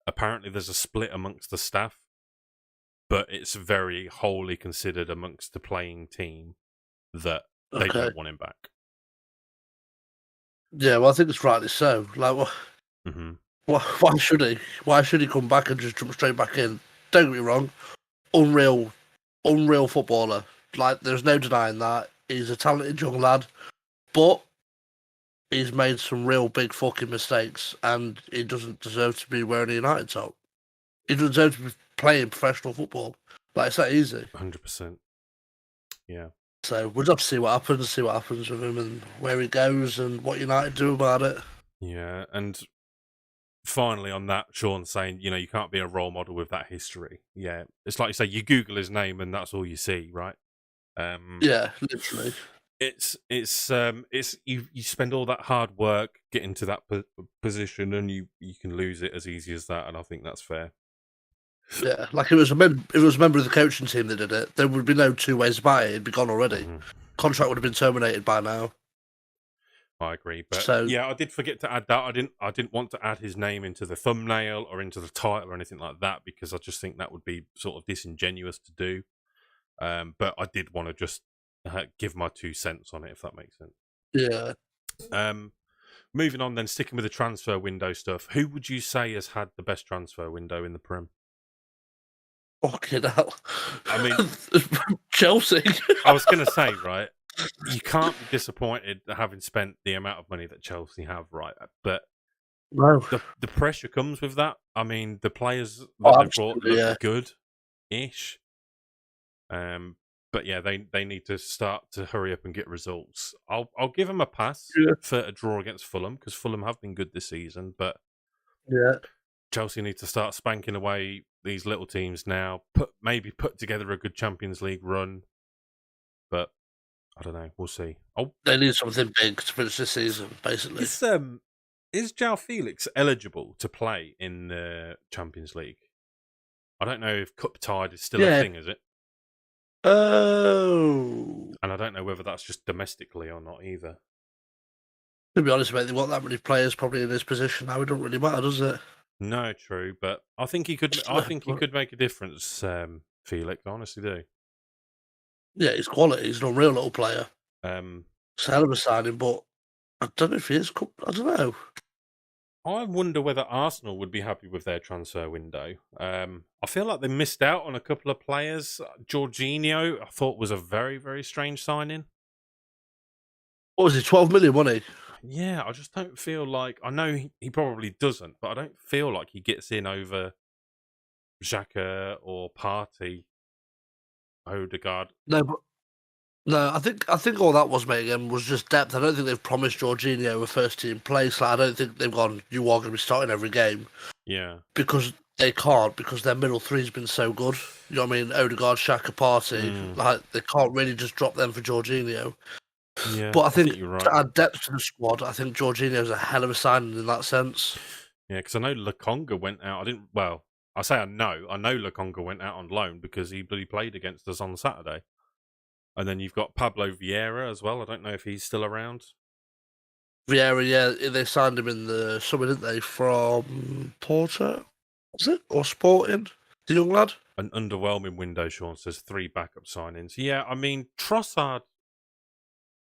S1: apparently there's a split amongst the staff, but it's very wholly considered amongst the playing team that they don't want him back.
S2: Yeah, well, I think it's rightly so. Like, why should he? Why should he come back and just jump straight back in? Don't get me wrong, unreal footballer. Like, there's no denying that. He's a talented young lad, but he's made some real big fucking mistakes, and he doesn't deserve to be wearing a United top. He doesn't deserve to be playing professional football. Like, it's that easy.
S1: 100%. Yeah.
S2: So we'll just have to see what happens with him and where he goes and what United do about it.
S1: Yeah, and finally on that, Sean saying, you can't be a role model with that history. Yeah, it's like you say, you Google his name and that's all you see, right?
S2: Yeah, literally.
S1: It's you spend all that hard work getting to that position, and you can lose it as easy as that, and I think that's fair.
S2: Yeah, like if it was a member of the coaching team that did it, there would be no two ways about it. It'd be gone already. Contract would have been terminated by now.
S1: I agree, but yeah, I did forget to add that. I didn't want to add his name into the thumbnail or into the title or anything like that because I just think that would be sort of disingenuous to do. But I did want to just give my 2 cents on it, if that makes sense.
S2: Yeah.
S1: Moving on then, sticking with the transfer window stuff, who would you say has had the best transfer window in the Prem?
S2: Fucking hell.
S1: I mean,
S2: Chelsea.
S1: I was going to say, right, you can't be disappointed having spent the amount of money that Chelsea have, right? But
S2: no.
S1: The pressure comes with that. I mean, the players that they brought look good-ish. But yeah, they need to start to hurry up and get results. I'll give them a pass for a draw against Fulham because Fulham have been good this season, but Chelsea need to start spanking away these little teams now. Maybe put together a good Champions League run, but I don't know. We'll see.
S2: They need something big to finish this season, basically.
S1: Is João Felix eligible to play in the Champions League? I don't know if cup tide is still a thing, is it?
S2: Oh.
S1: And I don't know whether that's just domestically or not either.
S2: To be honest, mate, they want that many players probably in this position now. It don't really matter, does it?
S1: No, true, but I think he could. I think he could make a difference. Felix, I honestly do.
S2: Yeah, he's quality. He's an unreal little player. It's a hell of a signing, but I don't know if he is. I don't know.
S1: I wonder whether Arsenal would be happy with their transfer window. I feel like they missed out on a couple of players. Jorginho, I thought, was a very, very strange signing.
S2: What was he, 12 million, wasn't he?
S1: Yeah, I just don't feel like... I know he probably doesn't, but I don't feel like he gets in over Xhaka or Partey, Odegaard.
S2: No, I think all that was, mate, again, was just depth. I don't think they've promised Jorginho a first-team place. Like, I don't think they've gone, you are going to be starting every game.
S1: Yeah.
S2: Because they can't, because their middle three's been so good. You know what I mean? Odegaard, Xhaka, Partey. Like, they can't really just drop them for Jorginho.
S1: Yeah,
S2: but I think
S1: you're right.
S2: To add depth to the squad, I think Jorginho's a hell of a signing in that sense.
S1: Yeah, because I know Lokonga went out. I say I know Lokonga went out on loan because he played against us on Saturday. And then you've got Pablo Vieira as well. I don't know if he's still around.
S2: Vieira, yeah, they signed him in the summer, didn't they? From Porto, was it? Or Sporting? The young lad?
S1: An underwhelming window, Sean says. 3 backup signings. Yeah, I mean, Trossard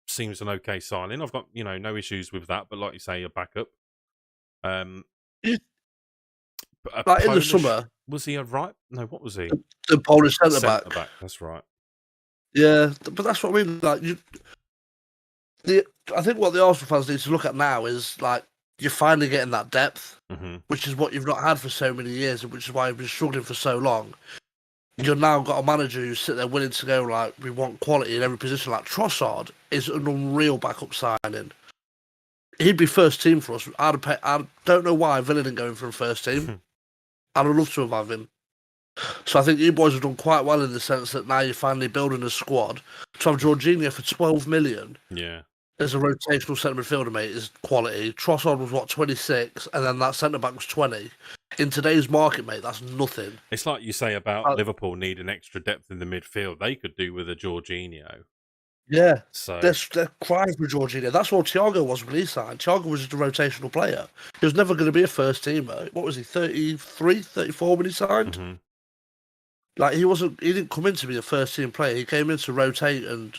S1: seems an okay signing. I've got, no issues with that. But like you say, a backup.
S2: In the summer.
S1: Was he a right? No, what was he?
S2: The Polish centre-back.
S1: Centre-back, that's right.
S2: Yeah, but that's what I mean. Like, I think what the Arsenal fans need to look at now is, like, you're finally getting that depth, which is what you've not had for so many years, and which is why you've been struggling for so long. You've now got a manager who's sitting there willing to go, like, we want quality in every position. Like, Trossard is an unreal backup signing. He'd be first team for us. I don't know why Villa didn't go in for a first team. I'd love to have him. So I think you boys have done quite well in the sense that now you're finally building a squad. To have Jorginho for 12 million as a rotational centre midfielder, mate, is quality. Trossard was, 26, and then that centre-back was 20. In today's market, mate, that's nothing.
S1: It's like you say about Liverpool needing extra depth in the midfield. They could do with a Jorginho.
S2: Yeah.
S1: So
S2: They're crying for Jorginho. That's what Thiago was when he signed. Thiago was just a rotational player. He was never going to be a first teamer. What was he, 33, 34 when he signed?
S1: mhm.
S2: Like, he didn't come in to be a first team player. He came in to rotate and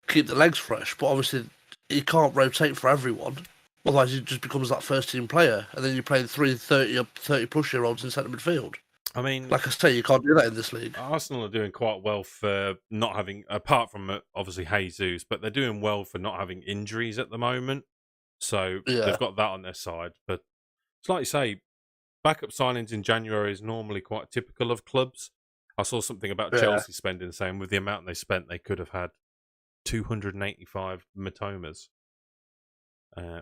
S2: keep the legs fresh. But obviously, he can't rotate for everyone. Otherwise, he just becomes that first team player. And then you're playing 30 plus year olds in centre midfield.
S1: I mean,
S2: Like I say, you can't do that in this league.
S1: Arsenal are doing quite well for not having, apart from obviously Jesus, but they're doing well for not having injuries at the moment. So
S2: Yeah.
S1: they've got that on their side. But it's like you say, backup signings in January is normally quite typical of clubs. I saw something about
S2: Yeah.
S1: Chelsea spending, saying with the amount they spent, they could have had 285 Matomas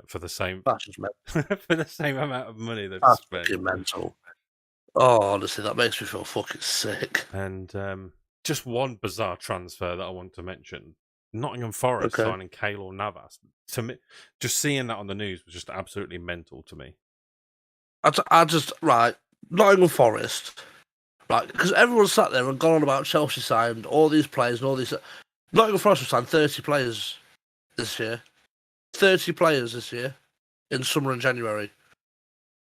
S1: for the same
S2: That's just mental.
S1: for the same amount of money they've
S2: That's
S1: spent.
S2: fucking mental. Oh, honestly, that makes me feel fucking sick.
S1: And just one bizarre transfer that I want to mention: Nottingham Forest
S2: Okay.
S1: signing Keylor Navas. To me, just seeing that on the news was just absolutely mental to me.
S2: Right, Nottingham Forest, right, because everyone sat there and gone on about Chelsea signed all these players and all these. Nottingham Forest have signed 30 players this year. 30 players this year in summer and January.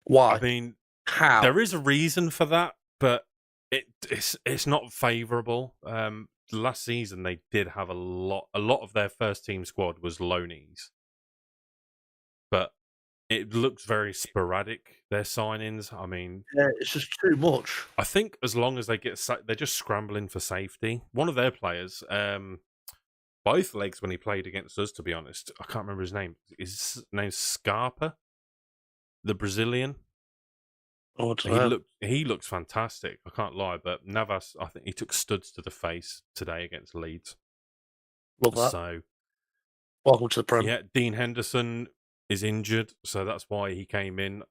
S2: Why?
S1: I mean,
S2: How?
S1: there is a reason for that, but it's not favourable. Last season they did have a lot of their first team squad was loanees, but it looks very sporadic, their signings. I mean,
S2: Yeah, it's just too much.
S1: I think as long as they get they're just scrambling for safety. One of their players, both legs when he played against us, to be honest, I can't remember his name. His name's Scarpa, the Brazilian.
S2: Oh, I don't know.
S1: He looks fantastic. I can't lie, but Navas, I think he took studs to the face today against Leeds.
S2: Love that.
S1: So
S2: Welcome to the Prem.
S1: yeah, Dean Henderson is injured, so that's why he came in.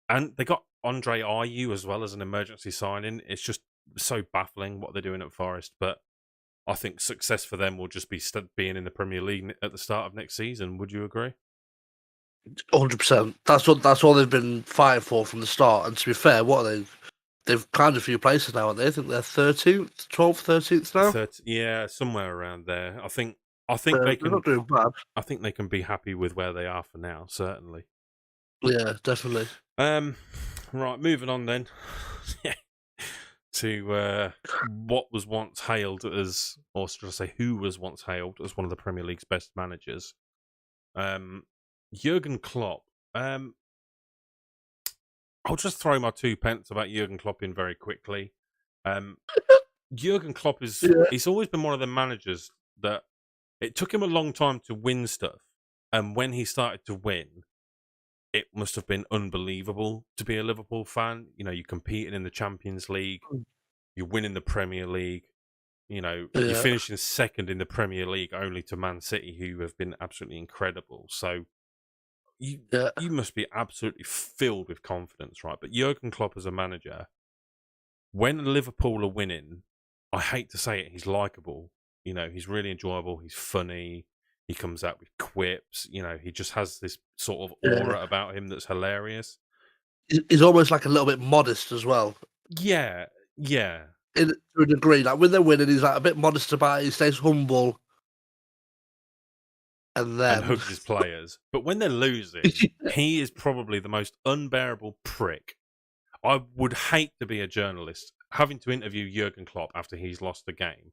S1: And they got Andre Ayew as well as an emergency signing. It's just so baffling what they're doing at Forest, but I think success for them will just be being in the Premier League at the start of next season. Would you agree?
S2: 100%. That's all they've been fighting for from the start. And to be fair, what are they? They've climbed a few places now, aren't they? I think they're 13th, 12th, 13th now.
S1: Yeah, somewhere around there. I think
S2: They're
S1: they can.
S2: not doing bad.
S1: I think they can be happy with where they are for now. Certainly.
S2: Yeah, definitely.
S1: Right, moving on then to what was once hailed as, or should I say, who was once hailed as one of the Premier League's best managers. Jurgen Klopp. I'll just throw my 2 pence about Jurgen Klopp in very quickly. Jurgen Klopp he's always been one of the managers that it took him a long time to win stuff, and when he started to win, it must have been unbelievable to be a Liverpool fan. You know, you're competing in the Champions League, you're winning the Premier League, you know, you're finishing second in the Premier League only to Man City, who have been absolutely incredible. So you must be absolutely filled with confidence, right? But Jurgen Klopp as a manager, when Liverpool are winning, I hate to say it, he's likable. You know, he's really enjoyable, he's funny, he comes out with quips, you know, he just has this sort of aura about him that's hilarious.
S2: He's almost like a little bit modest as well.
S1: Yeah.
S2: To a degree. Like when they're winning, he's like a bit modest about it, he stays humble. And
S1: hugs his players. But when they're losing, he is probably the most unbearable prick. I would hate to be a journalist having to interview Jurgen Klopp after he's lost the game.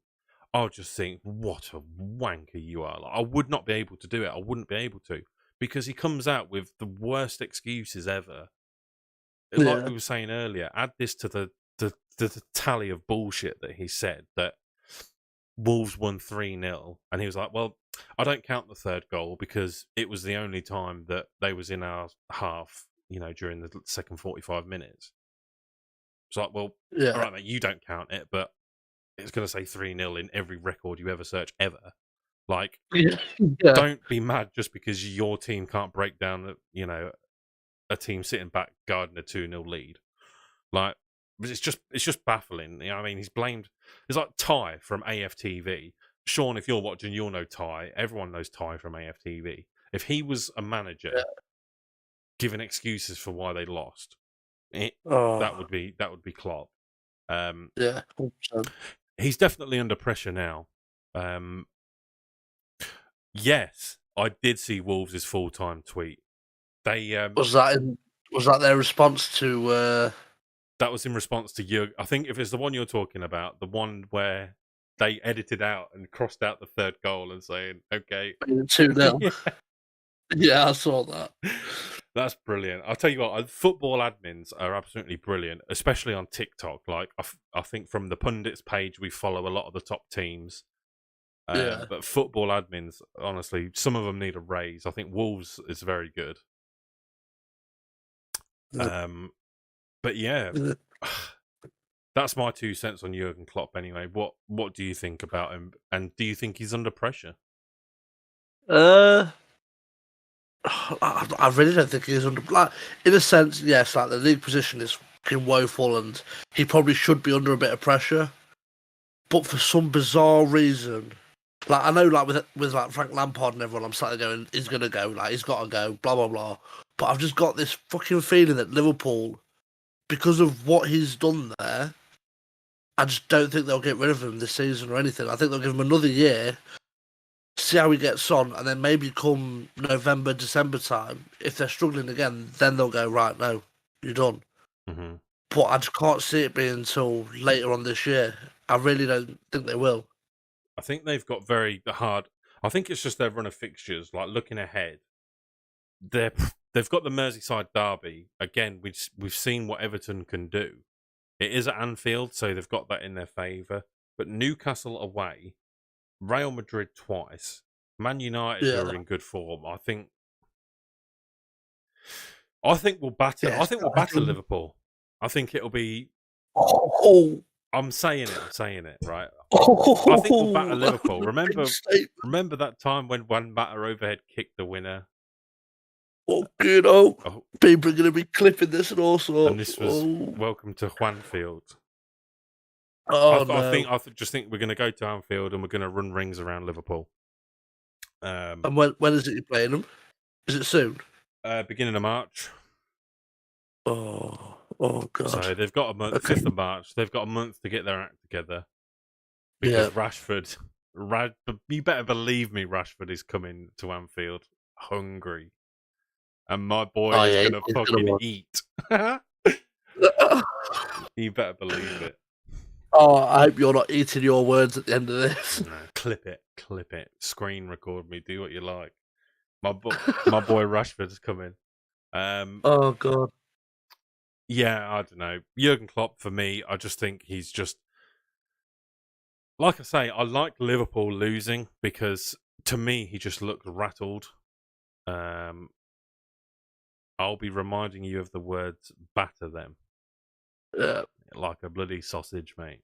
S1: I'll just think, what a wanker you are. Like, I would not be able to do it. I wouldn't be able to. Because he comes out with the worst excuses ever. Like we were saying earlier, add this to the tally of bullshit that he said, that Wolves won 3-0. And he was like, well, I don't count the third goal because it was the only time that they was in our half, you know, during the second 45 minutes. It's like, well, all right, mate, you don't count it, but it's going to say 3-0 in every record you ever search ever. Like, don't be mad just because your team can't break down, you know, a team sitting back guarding a 2-0 lead. Like, it's just baffling. You know, I mean, he's blamed. It's like Ty from AFTV. Sean, if you're watching, you'll know Ty. Everyone knows Ty from AFTV. If he was a manager giving excuses for why they lost, that would be Klopp.
S2: 100%.
S1: He's definitely under pressure now. Yes, I did see Wolves' full-time tweet. They
S2: Was that their response to?
S1: That was in response to Jurgen. I think if it's the one you're talking about, the one where they edited out and crossed out the third goal and saying, "Okay,
S2: 2-0." Yeah, I saw that.
S1: That's brilliant. I'll tell you what, football admins are absolutely brilliant, especially on TikTok. Like, I think from the Pundits page, we follow a lot of the top teams.
S2: Yeah.
S1: But football admins, honestly, some of them need a raise. I think Wolves is very good. But yeah, that's my 2 cents on Jurgen Klopp anyway. What do you think about him? And do you think he's under pressure?
S2: I really don't think he's under. Like, in a sense, yes. Like the league position is fucking woeful, and he probably should be under a bit of pressure. But for some bizarre reason, like I know, like with like Frank Lampard and everyone, I'm sat there going, he's gonna go, like he's got to go, blah blah blah. But I've just got this fucking feeling that Liverpool, because of what he's done there, I just don't think they'll get rid of him this season or anything. I think they'll give him another year, see how he gets on, and then maybe come November, December time, if they're struggling again, then they'll go, right, no, you're done.
S1: Mm-hmm.
S2: But I just can't see it being until later on this year. I really don't think they will.
S1: I think they've got very hard. I think it's just their run of fixtures. Like looking ahead, they've got the Merseyside derby again. We've seen what Everton can do. It is at Anfield, so they've got that in their favour. But Newcastle away, Real Madrid twice, Man United who are in good form. I think we'll batter.
S2: Yes,
S1: I think we'll batter Liverpool. I think it'll be. I'm saying it, right? I think we'll batter Liverpool. Remember that time when Juan Mata overhead kicked the winner?
S2: People are going to be clipping this and all sorts.
S1: And this was welcome to Juanfield.
S2: No.
S1: I just think we're going to go to Anfield and we're going to run rings around Liverpool.
S2: And when is it you're playing them? Is it soon?
S1: Beginning of March.
S2: Oh God!
S1: So they've got a month. 5th of March. They've got a month to get their act together. Because Rashford, you better believe me, Rashford is coming to Anfield hungry, and my boy is going to fucking eat. You better believe it.
S2: Oh, I hope you're not eating your words at the end of this.
S1: No, clip it. Screen record me. Do what you like. My boy Rashford's coming.
S2: Oh God.
S1: Yeah, I don't know. Jurgen Klopp, for me, I just think he's just... Like I say, I like Liverpool losing because, to me, he just looked rattled. I'll be reminding you of the words, batter them.
S2: Yeah.
S1: Like a bloody sausage, mate.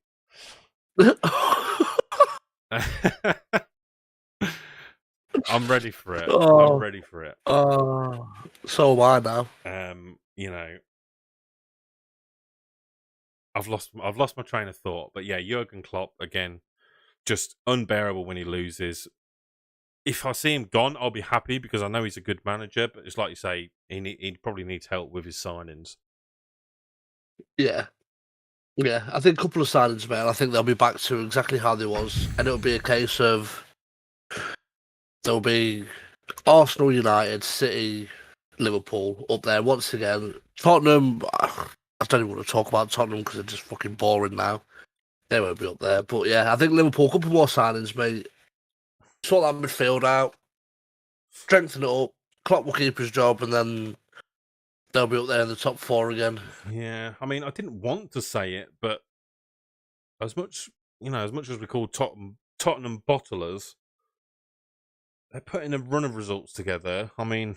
S1: I'm ready for it. I'm ready for it.
S2: So am I now.
S1: You know, I've lost my train of thought, but yeah, Jurgen Klopp again, just unbearable when he loses. If I see him gone, I'll be happy because I know he's a good manager. But it's like you say, he probably needs help with his signings.
S2: Yeah, I think a couple of signings, man. I think they'll be back to exactly how they was, and it'll be a case of there'll be Arsenal, United, City, Liverpool up there once again. Tottenham, I don't even want to talk about Tottenham because they're just fucking boring now. They won't be up there. But yeah, I think Liverpool, a couple more signings, mate. Sort that midfield out, strengthen it up, Klopp will keep his job, and then they'll be up there in the top 4 again.
S1: Yeah, I mean, I didn't want to say it, but as much as we call Tottenham bottlers, they're putting a run of results together. I mean,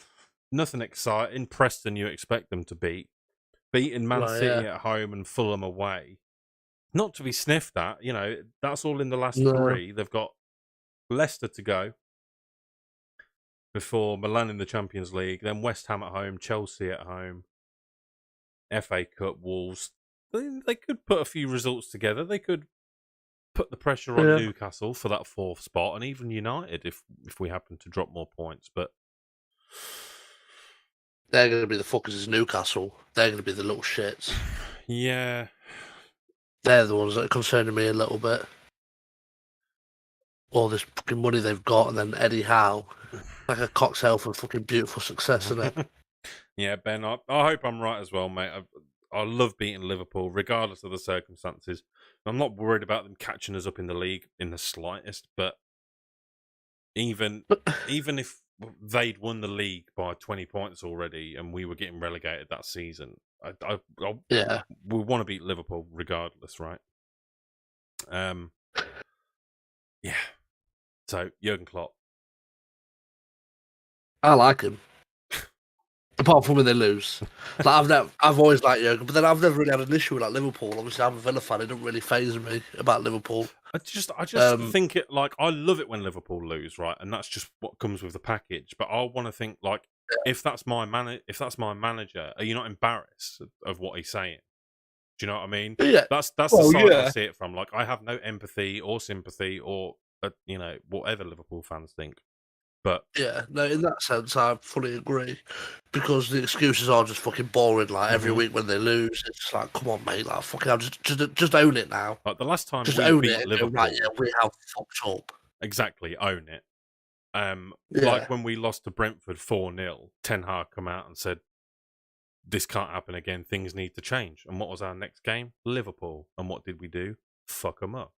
S1: nothing exciting. Preston, you expect them to beating Man City at home and Fulham away. Not to be sniffed at, that's all in the last 3. They've got Leicester to go before Milan in the Champions League, then West Ham at home, Chelsea at home, FA Cup, Wolves. They could put a few results together. They could put the pressure on Newcastle for that 4th spot, and even United if we happen to drop more points. But
S2: they're going to be the fuckers as Newcastle. They're going to be the little shits.
S1: Yeah.
S2: They're the ones that are concerning me a little bit. all this fucking money they've got, and then Eddie Howe, like a cocktail for fucking beautiful success, isn't it?
S1: Yeah, Ben, I hope I'm right as well, mate. I love beating Liverpool, regardless of the circumstances. I'm not worried about them catching us up in the league in the slightest, but even if they'd won the league by 20 points already and we were getting relegated that season,
S2: Yeah.
S1: we want to beat Liverpool regardless, right? Yeah. So, Jurgen Klopp.
S2: I like him. Apart from when they lose. Like, I've always liked Jurgen, but then I've never really had an issue with like Liverpool. Obviously, I'm a Villa fan. It doesn't really faze me about Liverpool.
S1: I just think it, like, I love it when Liverpool lose, right? And that's just what comes with the package. But I want to think, like, if that's my manager, are you not embarrassed of what he's saying? Do you know what I mean?
S2: Yeah.
S1: That's the side I see it from. Like, I have no empathy or sympathy or whatever Liverpool fans think. But
S2: yeah, no, in that sense, I fully agree, because the excuses are just fucking boring. Like every week when they lose, it's just like, come on, mate, like fucking hell, just own it now.
S1: Like the last time
S2: just
S1: we
S2: own
S1: beat
S2: it.
S1: Liverpool,
S2: Right, yeah, we have fucked up.
S1: Exactly, own it.
S2: Yeah.
S1: Like when we lost to Brentford 4-0, Ten Hag come out and said, "This can't happen again. Things need to change." And what was our next game? Liverpool. And what did we do? Fuck them up.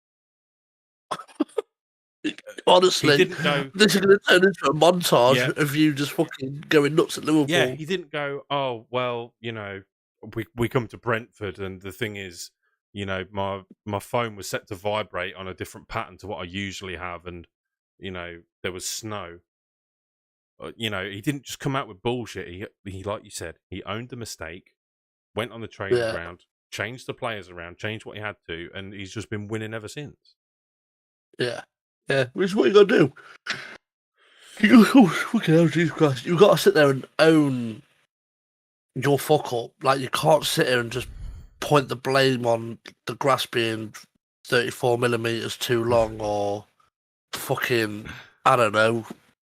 S2: Honestly,
S1: he didn't go,
S2: this is going to turn into a montage of you just fucking going nuts at Liverpool.
S1: Yeah, he didn't go, "Oh, well, we come to Brentford and the thing is, my phone was set to vibrate on a different pattern to what I usually have, and there was snow." He didn't just come out with bullshit. He, like you said, he owned the mistake, went on the training ground, changed the players around, changed what he had to, and he's just been winning ever since.
S2: Yeah. Yeah, which is what you got to do. Fucking hell, Jesus Christ. You've got to sit there and own your fuck up. Like, you can't sit here and just point the blame on the grass being 34 millimeters too long, or fucking, I don't know,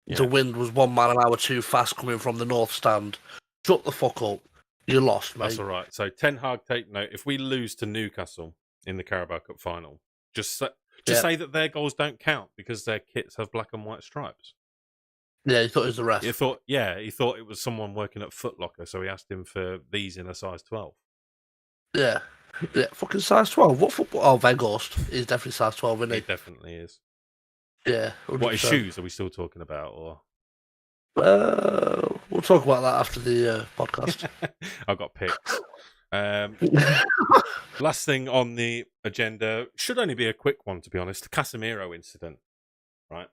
S2: the wind was 1 mile an hour too fast coming from the north stand. Shut the fuck up. You lost, mate.
S1: That's all right. So Ten Hag, take note. If we lose to Newcastle in the Carabao Cup final, just say that their goals don't count because their kits have black and white stripes.
S2: Yeah, he thought it was the ref.
S1: He thought it was someone working at Foot Locker, so he asked him for these in a size 12.
S2: Yeah, fucking size 12. What football? Oh, Weghorst. He's definitely size 12, isn't he?
S1: He definitely is.
S2: Yeah. 100%.
S1: What, his shoes are we still talking about, or?
S2: We'll talk about that after the podcast.
S1: I've got picks. Last thing on the agenda should only be a quick one, to be honest. The Casemiro incident, right?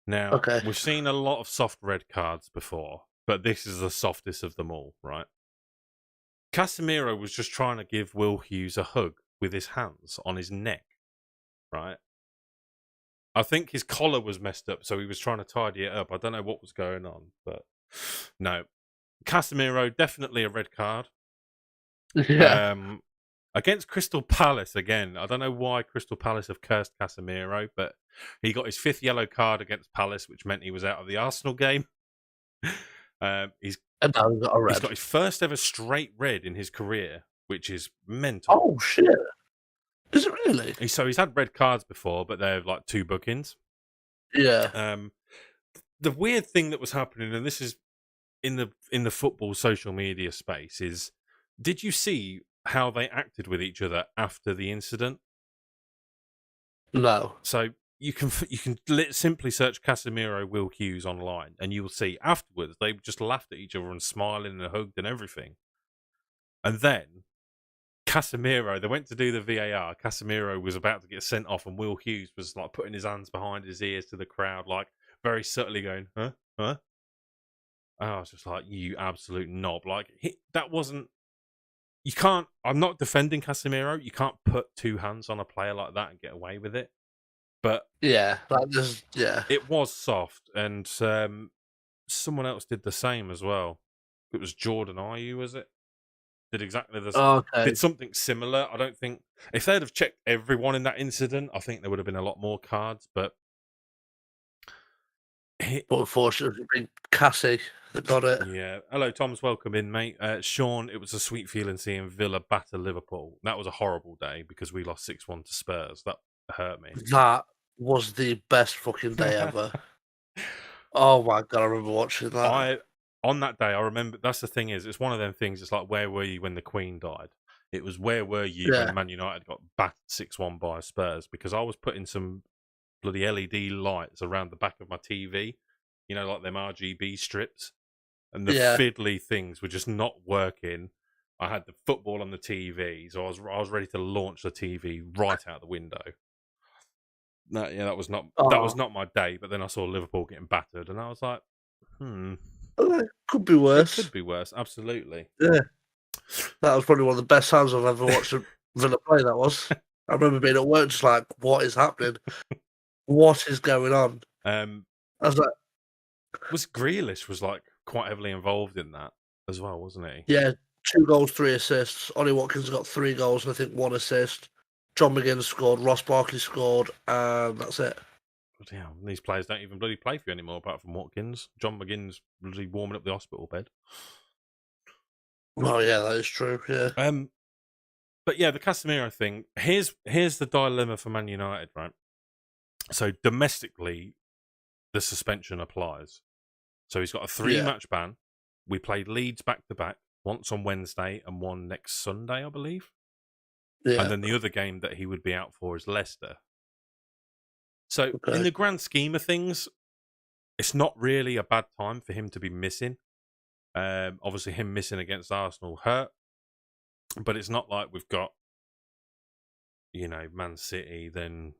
S1: Now, we've seen a lot of soft red cards before, but this is the softest of them all, right? Casemiro was just trying to give Will Hughes a hug with his hands on his neck, right? I think his collar was messed up, so he was trying to tidy it up. I don't know what was going on, but no. Casemiro, definitely a red card.
S2: Yeah.
S1: Against Crystal Palace, again, I don't know why Crystal Palace have cursed Casemiro, but he got his 5th yellow card against Palace, which meant he was out of the Arsenal game. He's got his first ever straight red in his career, which is mental.
S2: Oh, shit. Is it really?
S1: So he's had red cards before, but they're like 2 bookings.
S2: Yeah.
S1: The weird thing that was happening, and this is in the football social media space, is did you see how they acted with each other after the incident?
S2: No.
S1: So you can simply search Casemiro Will Hughes online, and you will see afterwards they just laughed at each other and smiling and hugged and everything. And then Casemiro, they went to do the VAR. Casemiro was about to get sent off, and Will Hughes was like putting his hands behind his ears to the crowd, like very subtly going, "Huh, huh." And I was just like, "You absolute knob!" Like that wasn't. You can't. I'm not defending Casemiro. You can't put 2 hands on a player like that and get away with it. But
S2: yeah, like this. Yeah,
S1: it was soft, and someone else did the same as well. It was Jordan Ayew, was it? Did exactly the same. Did something similar. I don't think if they'd have checked everyone in that incident, I think there would have been a lot more cards. But
S2: unfortunately, Cassie that got it.
S1: Yeah. Hello, Tom's. Welcome in, mate. Sean, it was a sweet feeling seeing Villa batter Liverpool. That was a horrible day because we lost 6-1 to Spurs. That hurt me.
S2: That was the best fucking day ever. Oh my god, I remember watching that.
S1: On that day, I remember. That's the thing is, it's one of them things. It's like, where were you when the Queen died? It was, where were you
S2: Yeah.
S1: when Man United got battered 6-1 by Spurs? Because I was putting some bloody LED lights around the back of my TV, you know, like them RGB strips, and the fiddly things were just not working. I had the football on the TV, so I was ready to launch the TV right out the window. That was not my day. But then I saw Liverpool getting battered, and I was like,
S2: it could be worse.
S1: It could be worse, absolutely.
S2: Yeah, that was probably one of the best times I've ever watched a Villa play. That was. I remember being at work, just like, what is happening? What is going on? I was like,
S1: was Grealish was like quite heavily involved in that as well, wasn't he?
S2: Yeah, 2 goals, 3 assists. Ollie Watkins got 3 goals and I think 1 assist. John McGinn scored, Ross Barkley scored, and that's it.
S1: Yeah, these players don't even bloody play for you anymore, apart from Watkins. John McGinn's bloody warming up the hospital bed.
S2: Oh yeah, that is true. Yeah.
S1: But yeah, the Casemiro thing. Here's the dilemma for Man United, right? So domestically, the suspension applies. So he's got a 3-match ban. We played Leeds back to back, once on Wednesday and one next Sunday, I believe. Yeah. And then the other game that he would be out for is Leicester. So in the grand scheme of things, it's not really a bad time for him to be missing. Obviously, him missing against Arsenal hurt, but it's not like we've got, you know, Man City. Then,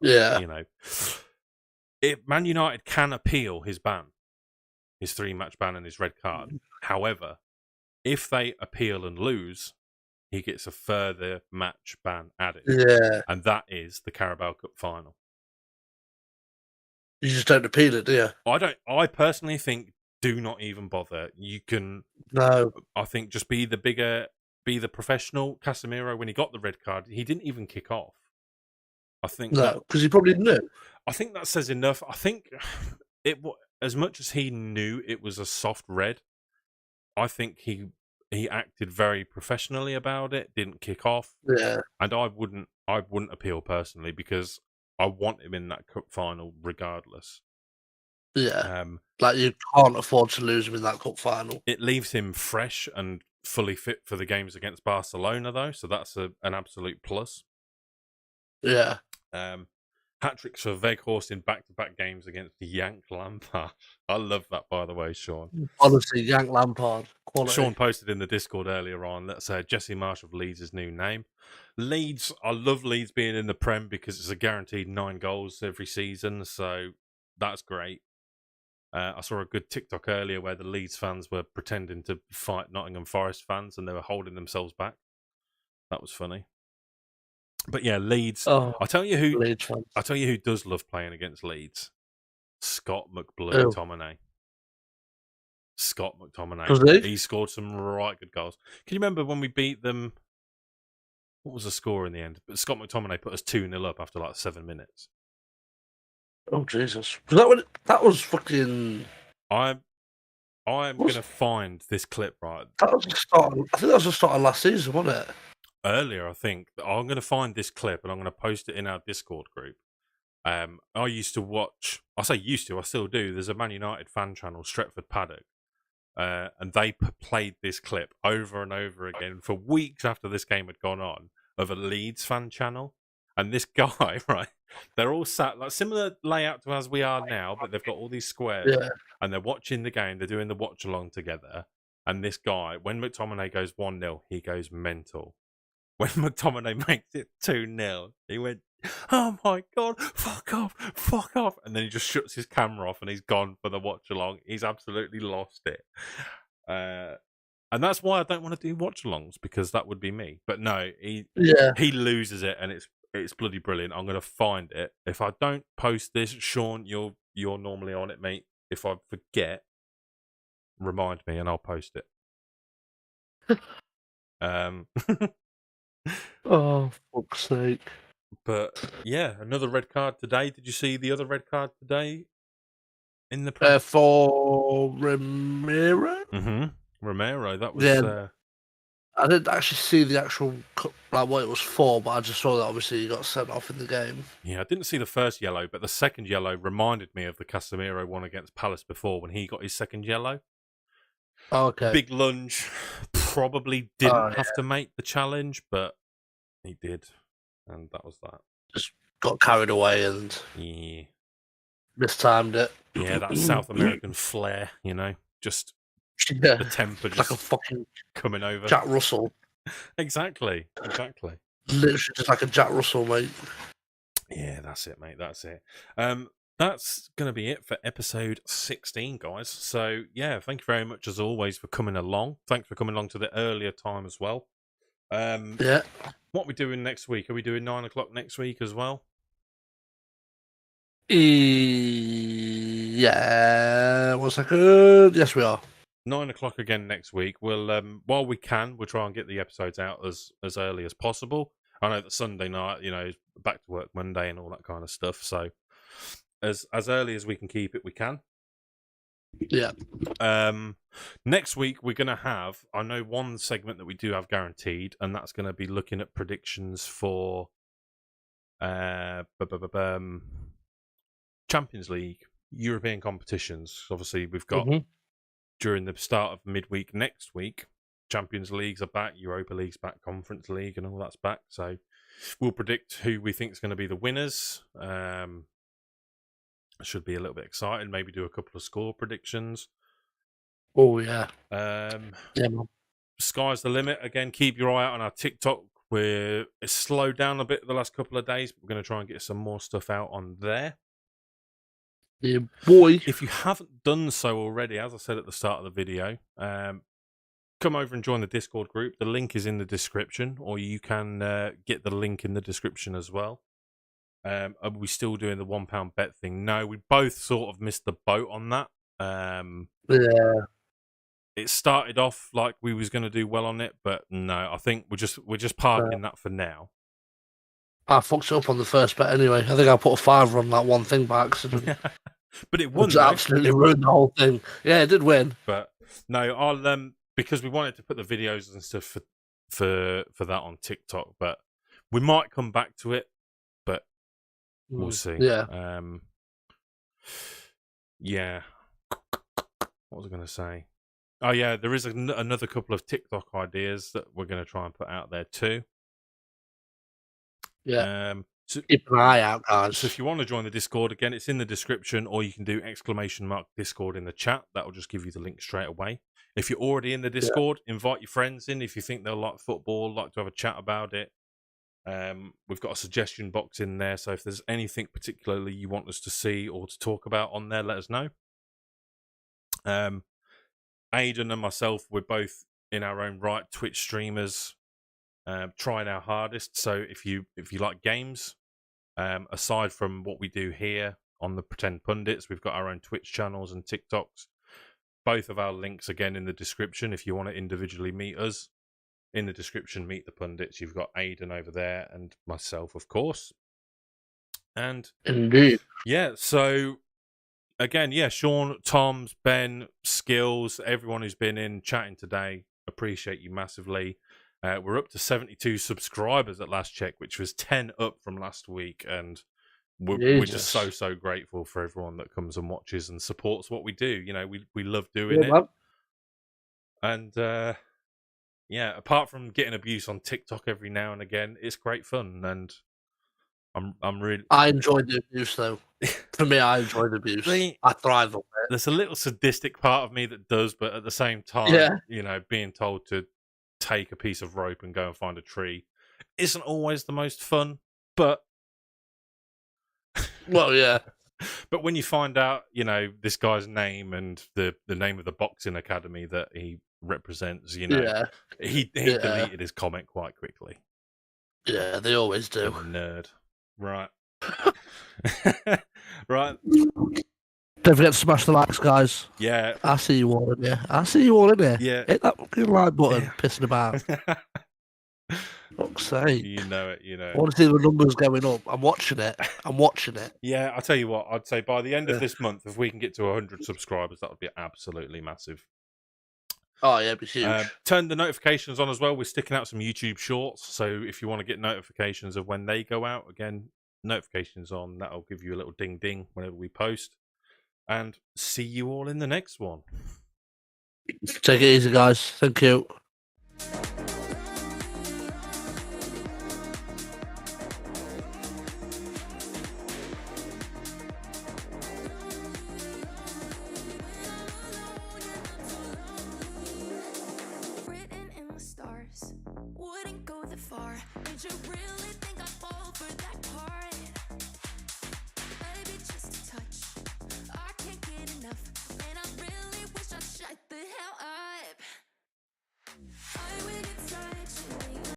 S1: you know, Man United can appeal his ban, his 3-match ban and his red card. However, if they appeal and lose, he gets a further match ban added.
S2: Yeah.
S1: And that is the Carabao Cup final.
S2: You just don't appeal it, do you?
S1: I personally think, do not even bother. You can...
S2: No.
S1: I think just be the professional. Casemiro, when he got the red card, he didn't even kick off. I think...
S2: No, because he probably knew.
S1: I think that says enough. I think as much as he knew it was a soft red, I think he acted very professionally about it, didn't kick off.
S2: Yeah.
S1: And I wouldn't appeal personally, because I want him in that cup final regardless.
S2: Yeah. Like, you can't afford to lose him in that cup final.
S1: It leaves him fresh and fully fit for the games against Barcelona, though, so that's an absolute plus.
S2: Yeah.
S1: Hat-tricks for Weghorst in back-to-back games against Yank Lampard. I love that, by the way, Sean.
S2: Honestly, Yank Lampard. Quality.
S1: Sean posted in the Discord earlier on that Jesse Marsh of Leeds' new name. Leeds, I love Leeds being in the Prem because it's a guaranteed 9 goals every season, so that's great. I saw a good TikTok earlier where the Leeds fans were pretending to fight Nottingham Forest fans and they were holding themselves back. That was funny. But yeah, Leeds. I'll tell you who does love playing against Leeds. Scott McTominay. Scott McTominay. He scored some right good goals. Can you remember when we beat them? What was the score in the end? But Scott McTominay put us 2-0 up after like 7 minutes.
S2: Oh Jesus! That was fucking.
S1: I'm gonna find this clip right.
S2: That was the start. I think that was the start of last season, wasn't it?
S1: Earlier, I think. I'm gonna find this clip and I'm gonna post it in our Discord group. I used to watch. I say used to. I still do. There's a Man United fan channel, Stretford Paddock, and they played this clip over and over again for weeks after this game had gone on, of a Leeds fan channel. And this guy, right, they're all sat like similar layout to as we are now, but they've got all these squares, and they're watching the game. They're doing the watch along together. And this guy, when McTominay goes 1-0, he goes mental. When McTominay makes it 2-0, he went, "Oh my God, fuck off." And then he just shuts his camera off and he's gone for the watch along. He's absolutely lost it. And that's why I don't want to do watch alongs, because that would be me. But no, he loses it and it's bloody brilliant. I'm going to find it. If I don't post this, Sean, you're normally on it, mate. If I forget, remind me and I'll post it.
S2: Oh, fuck's sake.
S1: But yeah, another red card today. Did you see the other red card today in the
S2: for Romero?
S1: Romero, that was
S2: I didn't actually see the actual like what it was for, but I just saw that obviously he got sent off in the game.
S1: Yeah, I didn't see the first yellow, but the second yellow reminded me of the Casemiro one against Palace before when he got his second yellow.
S2: Okay.
S1: Big lunge. Probably didn't have to make the challenge, but he did. And that was that.
S2: Just got carried away and mistimed it.
S1: Yeah, that South American flair, you know, just
S2: the
S1: temper just
S2: like a fucking
S1: coming over.
S2: Jack Russell.
S1: Exactly.
S2: Literally just like a Jack Russell, mate.
S1: Yeah, that's it, mate. That's it. That's going to be it for episode 16, guys. So, yeah, thank you very much, as always, for coming along. Thanks for coming along to the earlier time as well.
S2: Yeah.
S1: What are we doing next week? Are we doing 9 o'clock next week as well?
S2: Yeah. 1 second. Yes, we are.
S1: 9 o'clock again next week. We'll, while we can, we'll try and get the episodes out as early as possible. I know that Sunday night, you know, back to work Monday and all that kind of stuff. So, as early as we can keep it, we can.
S2: Yeah.
S1: Next week we're going to have, I know, one segment that we do have guaranteed, and that's going to be looking at predictions for Champions League, European competitions. Obviously, we've got during the start of midweek next week, Champions Leagues are back, Europa League's back, Conference League, and all that's back. So we'll predict who we think is going to be the winners. Should be a little bit exciting. Maybe do a couple of score predictions.
S2: Oh yeah.
S1: Yeah,
S2: man.
S1: Sky's the limit. Again, keep your eye out on our TikTok. It's slowed down a bit the last couple of days, but we're going to try and get some more stuff out on there.
S2: Yeah, boy.
S1: If you haven't done so already, as I said at the start of the video, come over and join the Discord group. The link is in the description, or you can get the link in the description as well. Are we still doing the £1 bet thing? No, we both sort of missed the boat on that.
S2: Yeah.
S1: It started off like we was going to do well on it, but no, I think we're just parking that for now.
S2: I fucked it up on the first bet anyway. I think I put a £5 on that one thing by accident.
S1: But it won.
S2: Which absolutely ruined the whole thing. Yeah, it did win.
S1: But no, I'll because we wanted to put the videos and stuff for that on TikTok, but we might come back to it. We'll see.
S2: Yeah.
S1: Yeah. What was I going to say? Oh, yeah, there is another couple of TikTok ideas that we're going to try and put out there too.
S2: Yeah. So keep an eye out, guys.
S1: So if you want to join the Discord, again, it's in the description, or you can do !Discord in the chat. That will just give you the link straight away. If you're already in the Discord, invite your friends in. If you think they'll like football, like to have a chat about it. We've got a suggestion box in there, so if there's anything particularly you want us to see or to talk about on there, let us know. Aidan and myself, we're both in our own right Twitch streamers, trying our hardest. So if you like games, aside from what we do here on the Pretend Pundits, we've got our own Twitch channels and TikToks. Both of our links again in the description if you want to individually meet us. In the description, meet the Pundits. You've got Aidan over there and myself, of course. And
S2: indeed,
S1: yeah. So again, yeah, Sean, Tom's, Ben, Skills, everyone who's been in chatting today, appreciate you massively. We're up to 72 subscribers at last check, which was 10 up from last week, and we're just so grateful for everyone that comes and watches and supports what we do. You know, we love doing it,
S2: man.
S1: And yeah, apart from getting abuse on TikTok every now and again, it's great fun, and I'm really.
S2: I enjoy the abuse, though. For me, I enjoy the abuse. I thrive on it.
S1: There's a little sadistic part of me that does, but at the same time, you know, being told to take a piece of rope and go and find a tree isn't always the most fun. But
S2: well, yeah.
S1: But when you find out, you know, this guy's name and the name of the boxing academy that he represents, you know, he deleted his comment quite quickly.
S2: Yeah, they always do.
S1: Nerd. Right. Right.
S2: Don't forget to smash the likes, guys.
S1: Yeah.
S2: I see you all in here.
S1: Yeah.
S2: Hit that fucking like button, pissing about. Fuck's sake.
S1: You know it.
S2: I want to see the numbers going up. I'm watching it.
S1: Yeah, I'll tell you what, I'd say by the end of this month, if we can get to 100 subscribers, that would be absolutely massive.
S2: Oh yeah, it'd be huge.
S1: Turn the notifications on as well. We're sticking out some YouTube shorts, so if you want to get notifications of when they go out, again, notifications on. That'll give you a little ding ding whenever we post. And see you all in the next one.
S2: Take it easy, guys. Thank you.
S3: Wouldn't go that far. Ain't you real?